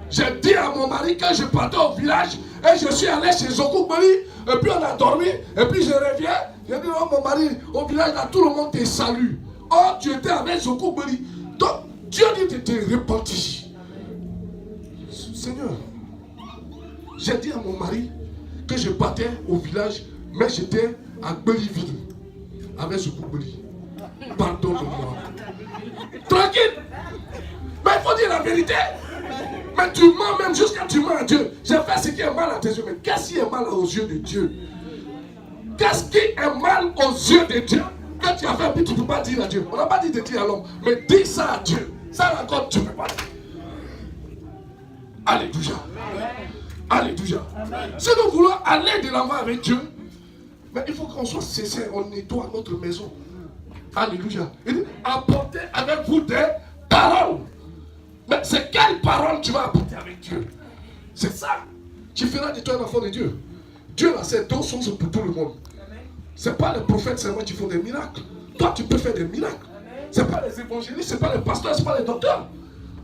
J'ai dit à mon mari que je partais au village et je suis allé chez Zokoubeli. Et puis on a dormi, et puis je reviens. J'ai dit, oh mon mari, au village, là, tout le monde te salue. Oh, tu étais avec Zokoubeli. Donc, Dieu dit de te repentir. Seigneur, j'ai dit à mon mari que je partais au village, mais j'étais à Beliville avec ce Zokoubeli. Pardonne-moi. Tranquille. Mais il faut dire la vérité. Mais tu mens même jusqu'à tu mens à Dieu. J'ai fait ce qui est mal à tes yeux. Mais qu'est-ce qui est mal aux yeux de Dieu? Qu'est-ce qui est mal aux yeux de Dieu? Quand tu as fait, puis tu ne peux pas dire à Dieu. On n'a pas dit de dire à l'homme, mais dis ça à Dieu. Ça encore, tu ne peux pas dire. Alléluia. Alléluia. Si nous voulons aller de l'avant avec Dieu, mais il faut qu'on soit sincère, on nettoie notre maison. Alléluia. Il dit, apportez avec vous des paroles. Mais c'est quelle parole tu vas apporter avec Dieu? C'est ça. Tu feras de toi un enfant de Dieu. Dieu a ses dons sont pour tout le monde. Ce n'est pas les prophètes seulement qui font des miracles. Toi, tu peux faire des miracles. Ce n'est pas les évangélistes, ce n'est pas les pasteurs, ce n'est pas les docteurs.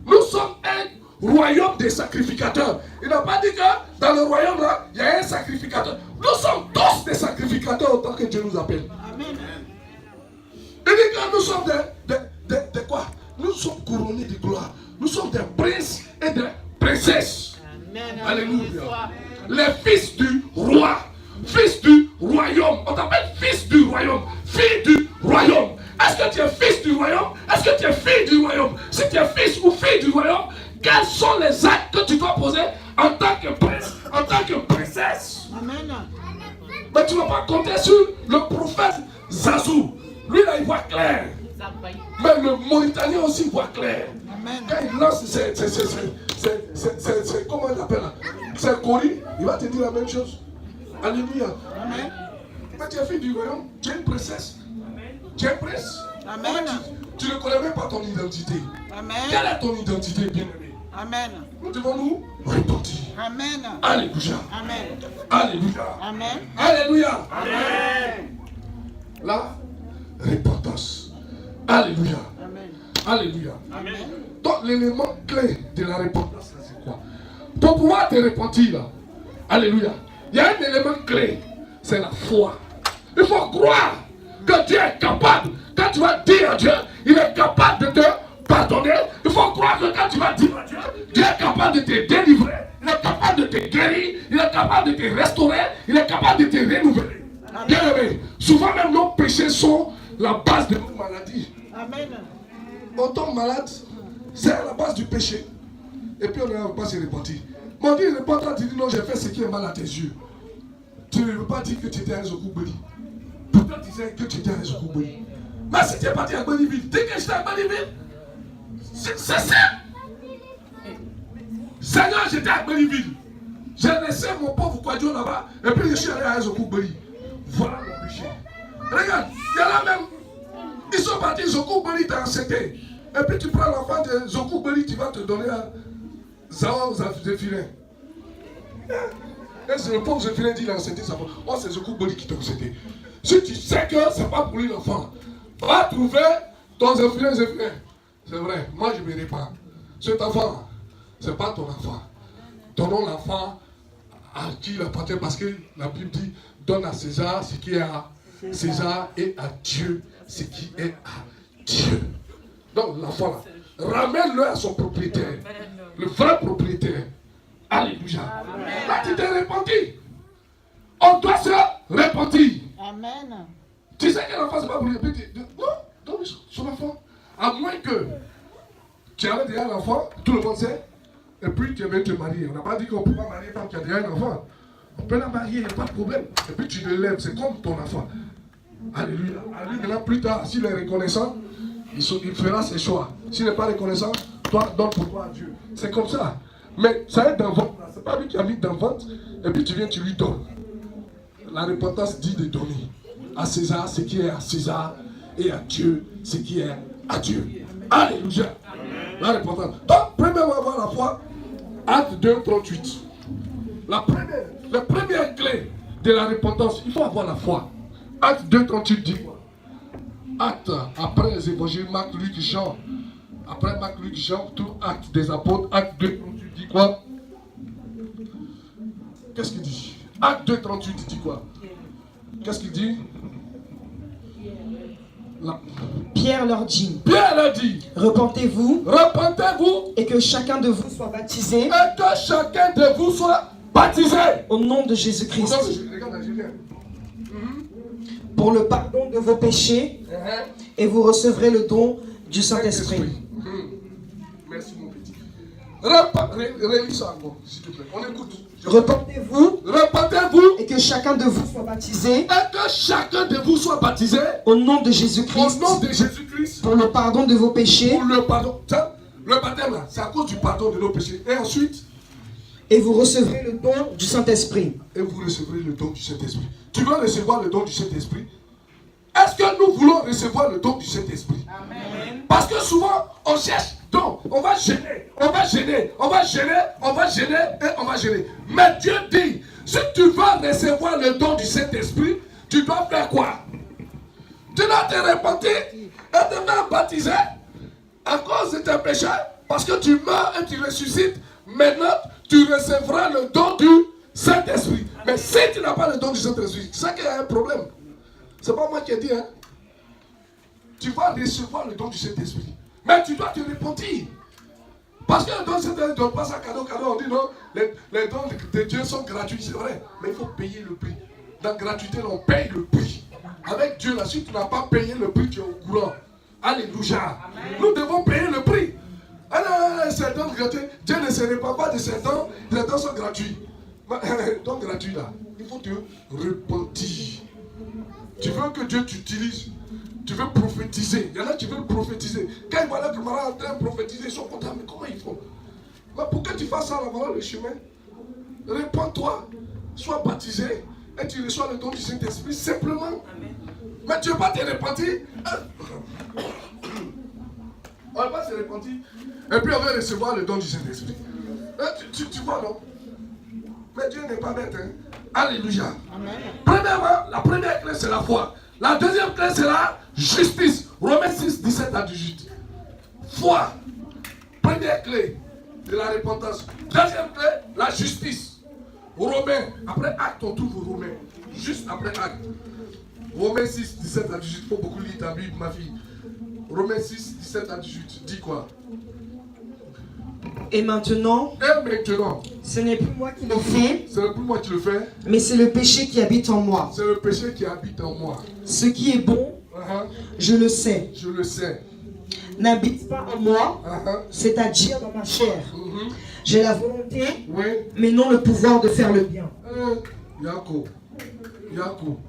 Nous sommes un royaume des sacrificateurs. Il n'a pas dit que dans le royaume là, il y a un sacrificateur. Nous sommes tous des sacrificateurs autant que Dieu nous appelle. Amen. Il dit que nous sommes des quoi? Nous sommes couronnés de gloire. Nous sommes des princes et des princesses. Amen. Alléluia. Les fils du roi. Fils du royaume. On t'appelle fils du royaume. Fille du royaume. Est-ce que tu es fils du royaume? Est-ce que tu es fille du royaume? Si tu es fils ou fille du royaume, quels sont les actes que tu dois poser en tant que prince, en tant que princesse? Amen. Mais tu ne vas pas compter sur le prophète Zazou. Lui là, il voit clair. Mais le Mauritanien aussi voit clair. Amen. Quand il lance comment il appelle là? C'est Cori, il va te dire la même chose. Alléluia. Amen. Mais tu es fille du royaume, tu es une princesse. Amen. Tu es un prince. Amen. Tu ne connais même pas ton identité. Amen. Quelle est ton identité, bien-aimé? Amen. Nous devons nous repentir. Amen. Alléluia. Amen. Alléluia. Amen. Alléluia. Amen. La repentance. Alléluia. Amen. Alléluia. Amen. Donc l'élément clé de la repentance, c'est quoi? Pour pouvoir te repentir, là, alléluia, il y a un élément clé, c'est la foi. Il faut croire que Dieu est capable. Quand tu vas dire à Dieu, il est capable de te pardonner. pardonner. Il faut croire que quand tu vas dire à Dieu, Dieu est capable de te délivrer, il est capable de te guérir, il est capable de te restaurer, il est capable de te renouveler. Bien aimé, souvent même nos péchés sont la base de nos maladies. Amen. On tombe malade, c'est à la base du péché. Et puis on ne va pas se repentir. Mon Dieu, le porteur dit non, j'ai fait ce qui est mal à tes yeux. Tu ne veux pas dire que tu étais un Zokoubeli. Pourtant, tu disais que tu étais un Zokoubeli. Mais si tu es parti à Boniville, dis que j'étais à Boniville. C'est ça. Seigneur, j'étais à Boniville. J'ai laissé mon pauvre Kwadjo là-bas. Et puis je suis allé à Zokoubeli. Voilà mon péché. Regarde, il y en a même. Ils sont partis, Zokoubeli t'a accepté. Et puis tu prends l'enfant de Zokoubeli, tu vas te donner à Zao Zéphirin. Et c'est le pauvre Zéphirin dit qu'il a accepté sa femme. Oh, c'est Zokoubeli qui t'a accepté. Si tu sais que c'est pas pour lui l'enfant, va trouver ton Zéphirin. C'est vrai, moi je ne verrai pas. Cet enfant, c'est pas ton enfant. Donnons l'enfant à qui il appartient parce que la Bible dit donne à César ce qui est à César et à Dieu ce qui est à Dieu. Donc l'enfant là, ramène-le à son propriétaire, le vrai propriétaire. Alléluia. Là tu t'es repenti. On doit se repentir. Amen. Tu sais que l'enfant c'est pas pour lui. Non, donne son enfant. À moins que tu avais déjà l'enfant, tout le monde sait, et puis tu viens te marier. On n'a pas dit qu'on ne peut pas marier une femme qui a déjà un enfant. On peut la marier, il n'y a pas de problème. Et puis tu l'élèves, c'est comme ton enfant. Alléluia. Maintenant, plus tard, s'il est reconnaissant, il fera ses choix. S'il n'est pas reconnaissant, toi, donne pour toi à Dieu. C'est comme ça. Mais ça est dans votre. C'est pas lui qui a mis dans votre, et puis tu viens, tu lui donnes. La repentance dit de donner à César ce qui est à César et à Dieu ce qui est à Dieu. Alléluia. La repentance. Donc, premièrement, avoir la foi. Acte 2, 38. La première clé de la repentance, il faut avoir la foi. Acte 2, 38 dit quoi? Acte, après les évangiles, Marc, Luc, Jean. Après Marc, Luc, Jean, tout acte des apôtres. Acte 2, 38 dit quoi? Qu'est-ce qu'il dit? Acte 2, 38 dit quoi? Qu'est-ce qu'il dit? Pierre leur dit, repentez-vous, et que chacun de vous soit baptisé, au nom de Jésus-Christ, pour le pardon de vos péchés, et vous recevrez le don du Saint-Esprit. Merci mon petit. Relis ça encore, s'il te plaît. On écoute. Repentez-vous, et que chacun de vous soit baptisé, au nom de Jésus-Christ, pour le pardon de vos péchés, le baptême là, c'est à cause du pardon de nos péchés. Et ensuite, et vous recevrez le don du Saint-Esprit. Et vous recevrez le don du Saint-Esprit. Tu veux recevoir le don du Saint-Esprit? Est-ce que nous voulons recevoir le don du Saint-Esprit? Amen. Parce que souvent, on cherche donc, on va gêner. Mais Dieu dit, si tu vas recevoir le don du Saint-Esprit, tu dois faire quoi? Tu dois te repentir et te faire baptiser à cause de tes péchés. Parce que tu meurs et tu ressuscites. Maintenant, tu recevras le don du Saint-Esprit. Mais si tu n'as pas le don du Saint-Esprit, c'est qu'il y a un problème. C'est pas moi qui ai dit, hein. Tu vas recevoir le don du Saint-Esprit. Mais tu dois te repentir. Parce que le don du Saint-Esprit ne donne pas ça cadeau. On dit non, les dons de Dieu sont gratuits, c'est vrai. Mais il faut payer le prix. Dans la gratuité, on paye le prix. Avec Dieu, là, si tu n'as pas payé le prix, tu es au courant. Alléluia. Amen. Nous devons payer le prix. Alors, ces dons gratuits, Dieu ne se répand pas de ces dons. Les dons sont gratuits. Donc gratuit là, il faut te repentir. Tu veux que Dieu t'utilise. Tu veux prophétiser. Il y en a qui veulent prophétiser. Quand ils voient leurs camarades en train de prophétiser, ils sont contents. Mais comment ils font? Mais pour que tu fasses ça, là, voilà le chemin. Répands-toi. Sois baptisé. Et tu reçois le don du Saint-Esprit simplement. Amen. Mais tu ne veux pas te repentir. On va pas se repentir. Et puis on va recevoir le don du Saint-Esprit. Tu vois, non? Mais Dieu n'est pas bête. Hein? Alléluia. Amen. Premièrement, la première clé, c'est la foi. La deuxième clé, c'est la justice. Romains 6, 17 à 18. Foi. Première clé de la repentance. Deuxième clé, la justice. Romains. Après acte, on trouve Romains. Juste après acte. Romains 6, 17 à 18. Il faut beaucoup lire ta Bible, ma fille. Romains 6, 17 à 18. Dis quoi? Et maintenant, Et maintenant, ce n'est plus moi qui le fais, c'est plus moi qui le fais, mais c'est le péché qui habite en moi. c'est le péché qui habite en moi. Ce qui est bon, je le sais, Je le sais. n'habite pas en moi, Uh-huh. c'est-à-dire dans ma chair. Mhm. J'ai la volonté, Oui. mais non le pouvoir de faire le bien. Yako. Yako.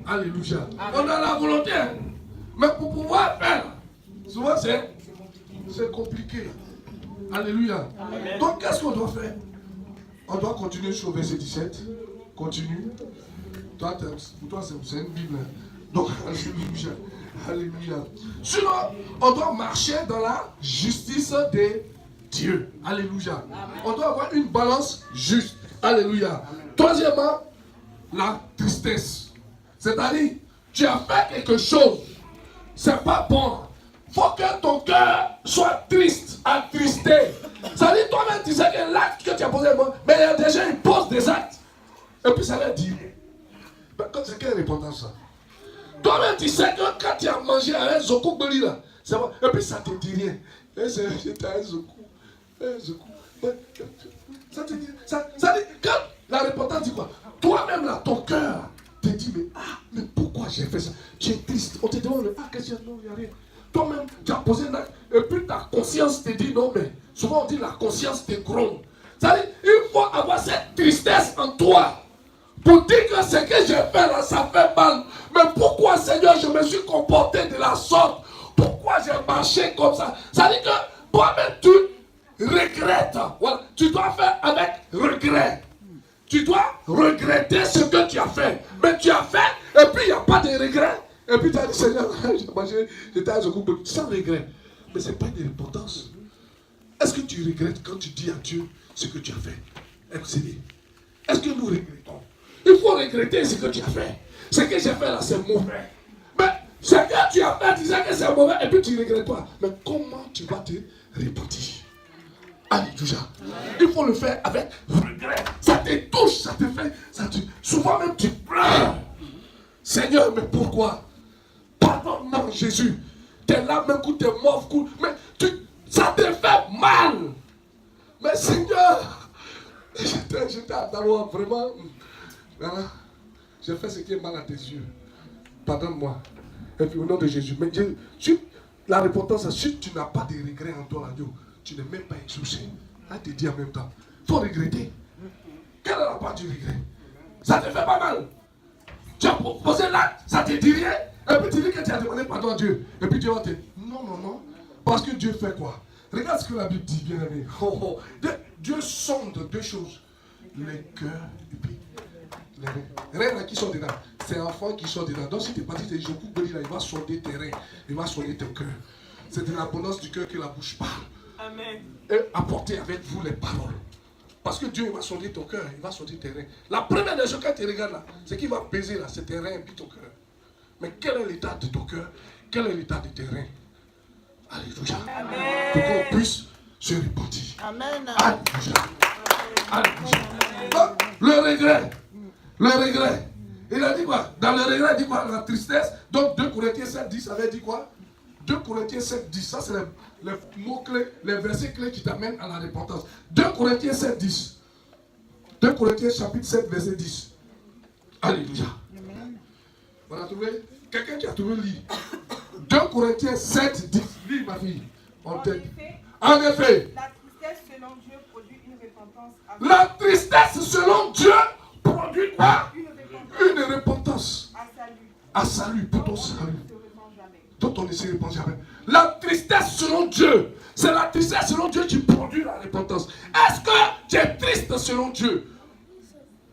Alléluia. On a la volonté. Mais pour pouvoir faire, souvent c'est compliqué. Alléluia. Donc qu'est-ce qu'on doit faire? On doit continuer sur verset 17. Continue. Toi, pour toi, c'est une Bible. Donc, alléluia. Alléluia. Sinon, on doit marcher dans la justice de Dieu. Alléluia. On doit avoir une balance juste. Alléluia. Troisièmement, la tristesse. C'est-à-dire, tu as fait quelque chose. C'est pas bon. Faut que ton cœur soit triste, attristé. C'est-à-dire, toi-même, tu sais que l'acte que tu as posé, mais il y a des gens, ils posent des actes. Et puis ça leur dit. C'est quelle répondance ça? Toi-même, tu sais que quand tu as mangé avec Zokou Beli là, c'est bon. Et puis ça te dit rien. Et j'étais avec Zokou. Ça te dit. Ça dit, quand la répondance dit quoi? Toi-même là, ton cœur te dit, mais pourquoi j'ai fait ça? Tu es triste. On te demande, qu'est-ce qu'il y a? Non, il n'y a rien. Toi-même, tu as posé un acte. Et puis ta conscience te dit, non, mais souvent on dit la conscience te gronde. C'est-à-dire, il faut avoir cette tristesse en toi. Pour dire que ce que j'ai fait là, ça fait mal. Mais pourquoi, Seigneur, je me suis comporté de la sorte? Pourquoi j'ai marché comme ça? Ça veut dire que toi-même, tu regrettes. Voilà. Tu dois faire avec regret. Tu dois regretter ce que tu as fait. Mais tu as fait, et puis il n'y a pas de regret. Et puis tu as dit, Seigneur, j'ai mangé, j'étais à ce groupe sans regret. Mais ce n'est pas une importance. Est-ce que tu regrettes quand tu dis à Dieu ce que tu as fait? Est-ce que nous regrettons? Il faut regretter ce que tu as fait. Ce que j'ai fait là, c'est mauvais. Mais ce que tu as fait, tu sais que c'est mauvais et puis tu ne regrettes pas. Mais comment tu vas te repentir? Alléluia. Il faut le faire avec regret. Ça te touche, ça te fait. Souvent même tu pleures. Seigneur, mais pourquoi? Pardonne-moi, Jésus. Tes larmes un coup, tes morts coup. Mais ça te fait mal. Mais Seigneur, j'étais à Daloa, vraiment. Voilà. J'ai fait ce qui est mal à tes yeux. Pardonne-moi. Et puis au nom de Jésus. Mais Dieu, la repentance, si tu n'as pas de regrets en toi, là, tu n'es même pas exaucé. Elle te dit en même temps. Il faut regretter. Quelle est la part du regret? Ça te fait pas mal. Tu as posé l'acte, ça te dit rien. Et puis tu dis que tu as demandé pardon à Dieu. Et puis Dieu va te dire, non. Parce que Dieu fait quoi? Regarde ce que la Bible dit, bien aimé. Dieu sonde deux choses. Les cœurs et puis les reins qui sont dedans. C'est enfants qui sont dedans. Donc si tu es parti, je coupe là, il va sonder tes reins. Il va sonder ton cœur. C'est de l'abondance du cœur que la bouche parle. Amen. Et apportez avec vous les paroles. Parce que Dieu il va sonder ton cœur, il va sonder tes reins. La première des choses quand tu regardes là, c'est qu'il va peser là, c'est tes reins et puis ton cœur. Mais quel est l'état de ton cœur? Quel est l'état de tes reins? Alléluia. Amen. Pour qu'on puisse se repentir. Amen. Alléluia. Alléluia. Donc, le regret. Il a dit quoi? Dans le regret, il dit quoi? La tristesse. Donc 2 Corinthiens 7, 10, ça veut dire quoi? 2 Corinthiens 7, 10, ça c'est les mots-clés, les versets clés qui t'amènent à la repentance. 2 Corinthiens 7, 10. 2 Corinthiens chapitre 7, verset 10. Alléluia. On a trouvé? Quelqu'un qui a trouvé le livre. 2 Corinthiens 7, 10. Lis ma fille. En effet, la tristesse selon Dieu produit une repentance. La tristesse selon Dieu produit quoi? Une repentance. À salut, pour ton salut. Dont on ne se répand jamais. La tristesse selon Dieu. C'est la tristesse selon Dieu qui produit la repentance. Est-ce que tu es triste selon Dieu?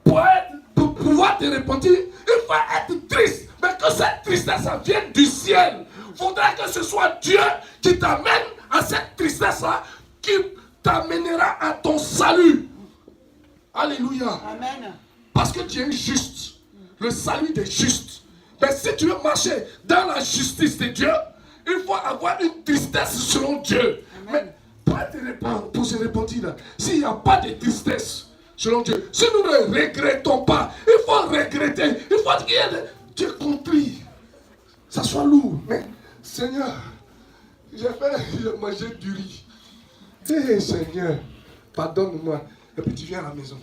Pour pouvoir te repentir, il faut être triste. Mais que cette tristesse vienne du ciel. Il faudrait que ce soit Dieu qui t'amène à cette tristesse-là, qui t'amènera à ton salut. Alléluia. Amen. Parce que tu es juste. Le salut des justes. Mais si tu veux marcher dans la justice de Dieu, il faut avoir une tristesse selon Dieu. Amen. Mais pour se repentir, s'il n'y a pas de tristesse selon Dieu, si nous ne regrettons pas, il faut regretter. Il faut qu'il y ait Dieu compris. Ça soit lourd. Mais Seigneur, j'ai mangé du riz. Hé Seigneur, pardonne-moi. Et puis tu viens à la maison.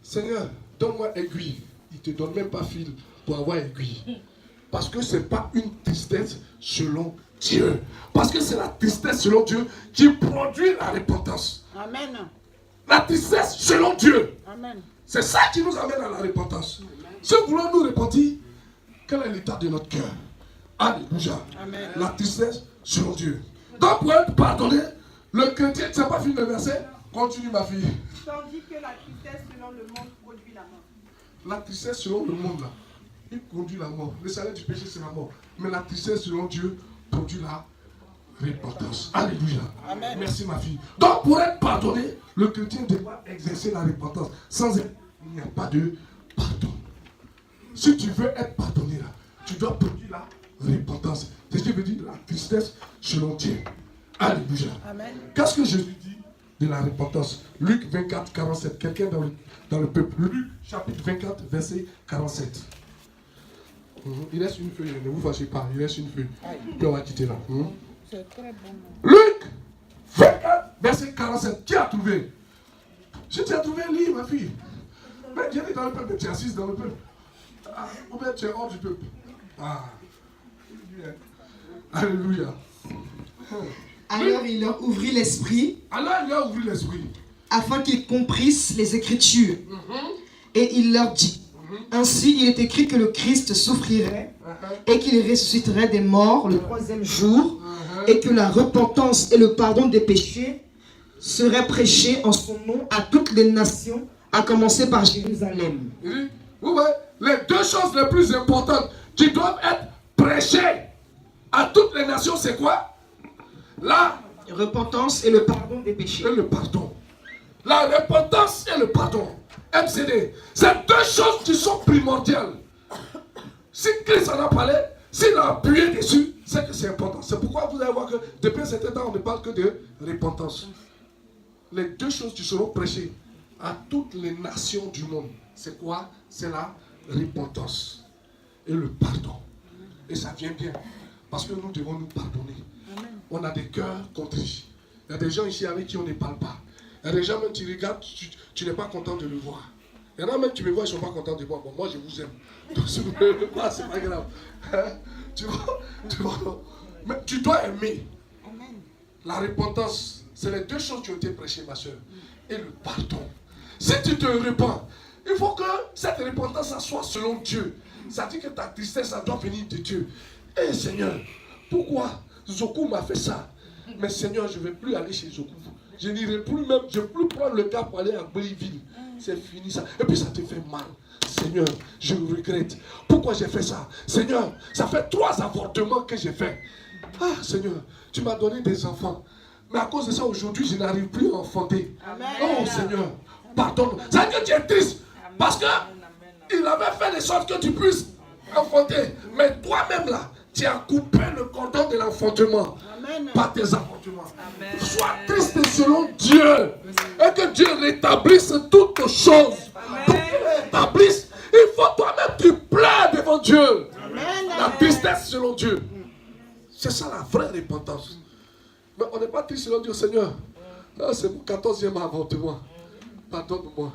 Seigneur, donne-moi aiguille. Il ne te donne même pas fil pour avoir aiguille. Parce que ce n'est pas une tristesse selon Dieu. Parce que c'est la tristesse selon Dieu qui produit la repentance. Amen. La tristesse selon Dieu. Amen. C'est ça qui nous amène à la repentance. Si nous voulons nous repentir, quel est l'état de notre cœur? Alléluia. Amen. La tristesse selon Dieu. Donc pour être pardonné, le chrétien, tu n'as pas fini le verset? Continue ma fille. Tandis que la tristesse selon le monde produit la mort. La tristesse selon le monde là, il conduit la mort. Le salaire du péché c'est la mort. Mais la tristesse selon Dieu produit la repentance. Alléluia. Amen. Merci ma fille. Donc pour être pardonné, le chrétien doit exercer la repentance. Sans elle, il n'y a pas de pardon. Si tu veux être pardonné là, tu dois produire la repentance. C'est ce qui veut dire la tristesse selon Dieu. Alléluia. Amen. Qu'est-ce que Jésus dit de la repentance? Luc 24, 47. Quelqu'un dans le peuple. Luc chapitre 24, verset 47. Il reste une feuille, ne vous fâchez pas, il reste une feuille. Puis on va quitter là. C'est très bon. Luc 24, verset 47. Qui a trouvé? Si tu as trouvé, lis ma fille. Mais Dieu est dans le peuple, tu es assise dans le peuple. Ah, ou bien tu es hors du peuple. Ah. Alléluia. Alors il leur ouvrit l'esprit Alors il a ouvert l'esprit. afin qu'ils comprissent les Écritures. Et il leur dit, ainsi il est écrit que le Christ souffrirait et qu'il ressusciterait des morts le troisième jour et que la repentance et le pardon des péchés seraient prêchés en son nom à toutes les nations, à commencer par Jérusalem. Il dit, vous voyez, les deux choses les plus importantes qui doivent être prêchées à toutes les nations, c'est quoi? La Repentance et le pardon des péchés. et le pardon. La repentance et le pardon. MCD. C'est deux choses qui sont primordiales. Si Christ en a parlé, s'il a appuyé dessus, c'est que c'est important. C'est pourquoi vous allez voir que depuis un certain temps, on ne parle que de repentance. Les deux choses qui seront prêchées à toutes les nations du monde, c'est quoi? C'est la repentance et le pardon. Et ça vient bien. Parce que nous devons nous pardonner. On a des cœurs contrits. Il y a des gens ici avec qui on ne parle pas. Il y a des gens, même tu regardes, tu n'es pas content de le voir. Il y en a même, tu me vois, ils ne sont pas contents de moi. Bon, moi, je vous aime. Donc, si vous ne m'aimez pas, c'est pas grave. Tu vois, mais tu dois aimer. La repentance, c'est les deux choses qui ont été prêchées, ma soeur. Et le pardon. Si tu te repens, il faut que cette repentance ça soit selon Dieu. Ça dit que ta tristesse, ça doit venir de Dieu. Eh Seigneur, pourquoi Zoku m'a fait ça? Mais Seigneur, je ne vais plus aller chez Zoku. Je n'irai plus même, je ne vais plus prendre le cas pour aller à Belleville. C'est fini ça. Et puis ça te fait mal. Seigneur, je regrette. Pourquoi j'ai fait ça? Seigneur, ça fait 3 avortements que j'ai fait. Ah Seigneur, tu m'as donné des enfants. Mais à cause de ça, aujourd'hui, je n'arrive plus à enfanter. Oh Seigneur, pardonne. Ça veut dire que tu es triste. Parce que il avait fait de sorte que tu puisses enfanter. Mais toi-même là, tu as coupé le cordon de l'enfantement. Par tes avortements. Sois triste selon Dieu. Et que Dieu rétablisse toutes choses. Pour qu'il rétablisse, il faut toi-même tu pleures devant Dieu. La tristesse selon Dieu. C'est ça la vraie repentance. Mais on n'est pas triste selon Dieu, Seigneur. Ah, c'est mon 14e avortement. Pardonne-moi.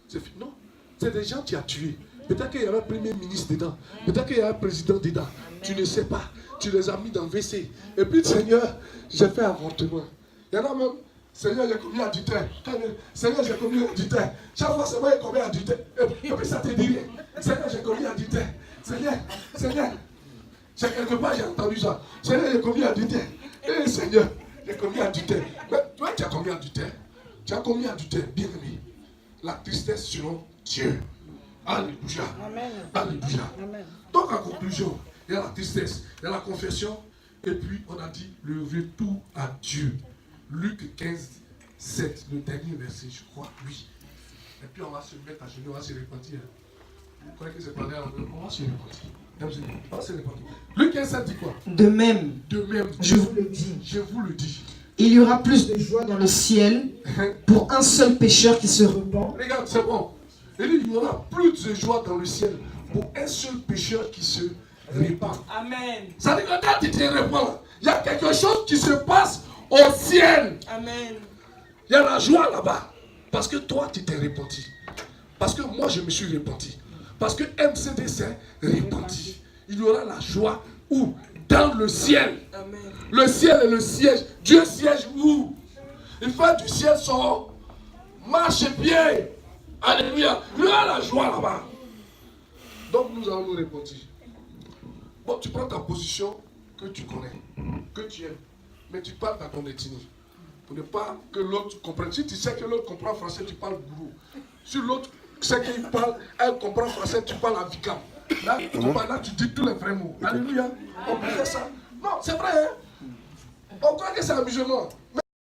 C'est fini. Non. C'est des gens qui ont tué. Peut-être qu'il y avait un premier ministre dedans. Peut-être qu'il y a un président dedans. Tu ne sais pas. Tu les as mis dans le WC. Et puis, Seigneur, j'ai fait avortement. Il y en a même, Seigneur, j'ai commis adultère. Seigneur, j'ai commis adultère. Chaque fois, c'est moi qui commis adultère. Et puis, ça te dit rien. Seigneur, j'ai commis adultère. Seigneur, c'est quelque part, j'ai entendu ça. Seigneur, j'ai commis adultère. Eh, Seigneur, j'ai commis adultère. Mais toi, tu as commis adultère. Tu as commis adultère, bien aimé. La tristesse selon Dieu. Alléluia. Amen. Alléluia. Amen. Donc, en conclusion, il y a la tristesse, il y a la confession, et puis on a dit le retour à Dieu. Luc 15, 7, le dernier verset, je crois, oui. Et puis on va se mettre à genoux, on va se repentir. Vous croyez que c'est pas là, on va se repentir. On va se repentir. Luc 15, 7 dit quoi? De même, De même, je vous le dis, je vous le dis. il y aura plus de joie dans le ciel pour un seul pécheur qui se repent Regarde, c'est bon. Il dit, il y aura plus de joie dans le ciel pour un seul pécheur qui se répand. Amen. Ça veut dire que quand tu te répands, Il y a quelque chose qui se passe au ciel. Amen. Il y a la joie là-bas. Parce que toi, tu t'es repenti. Parce que moi, je me suis repenti. Parce que MCD s'est repenti. Il y aura la joie où? Dans le ciel. Amen. Le ciel est le siège. Dieu siège où? Il fait du ciel son marche-pied. Alléluia. Il y aura la joie là-bas. Donc nous allons nous repentir. Bon, tu prends ta position que tu connais, que tu aimes, mais tu parles dans ton ethnie. Pour ne pas que l'autre comprenne. Si tu sais que l'autre comprend français, tu parles gourou. Si l'autre sait qu'il parle, elle comprend français, tu parles avikam. Là, tu dis tous les vrais mots. Alléluia. On peut faire ça. Non, c'est vrai. Hein? On croit que c'est amusement.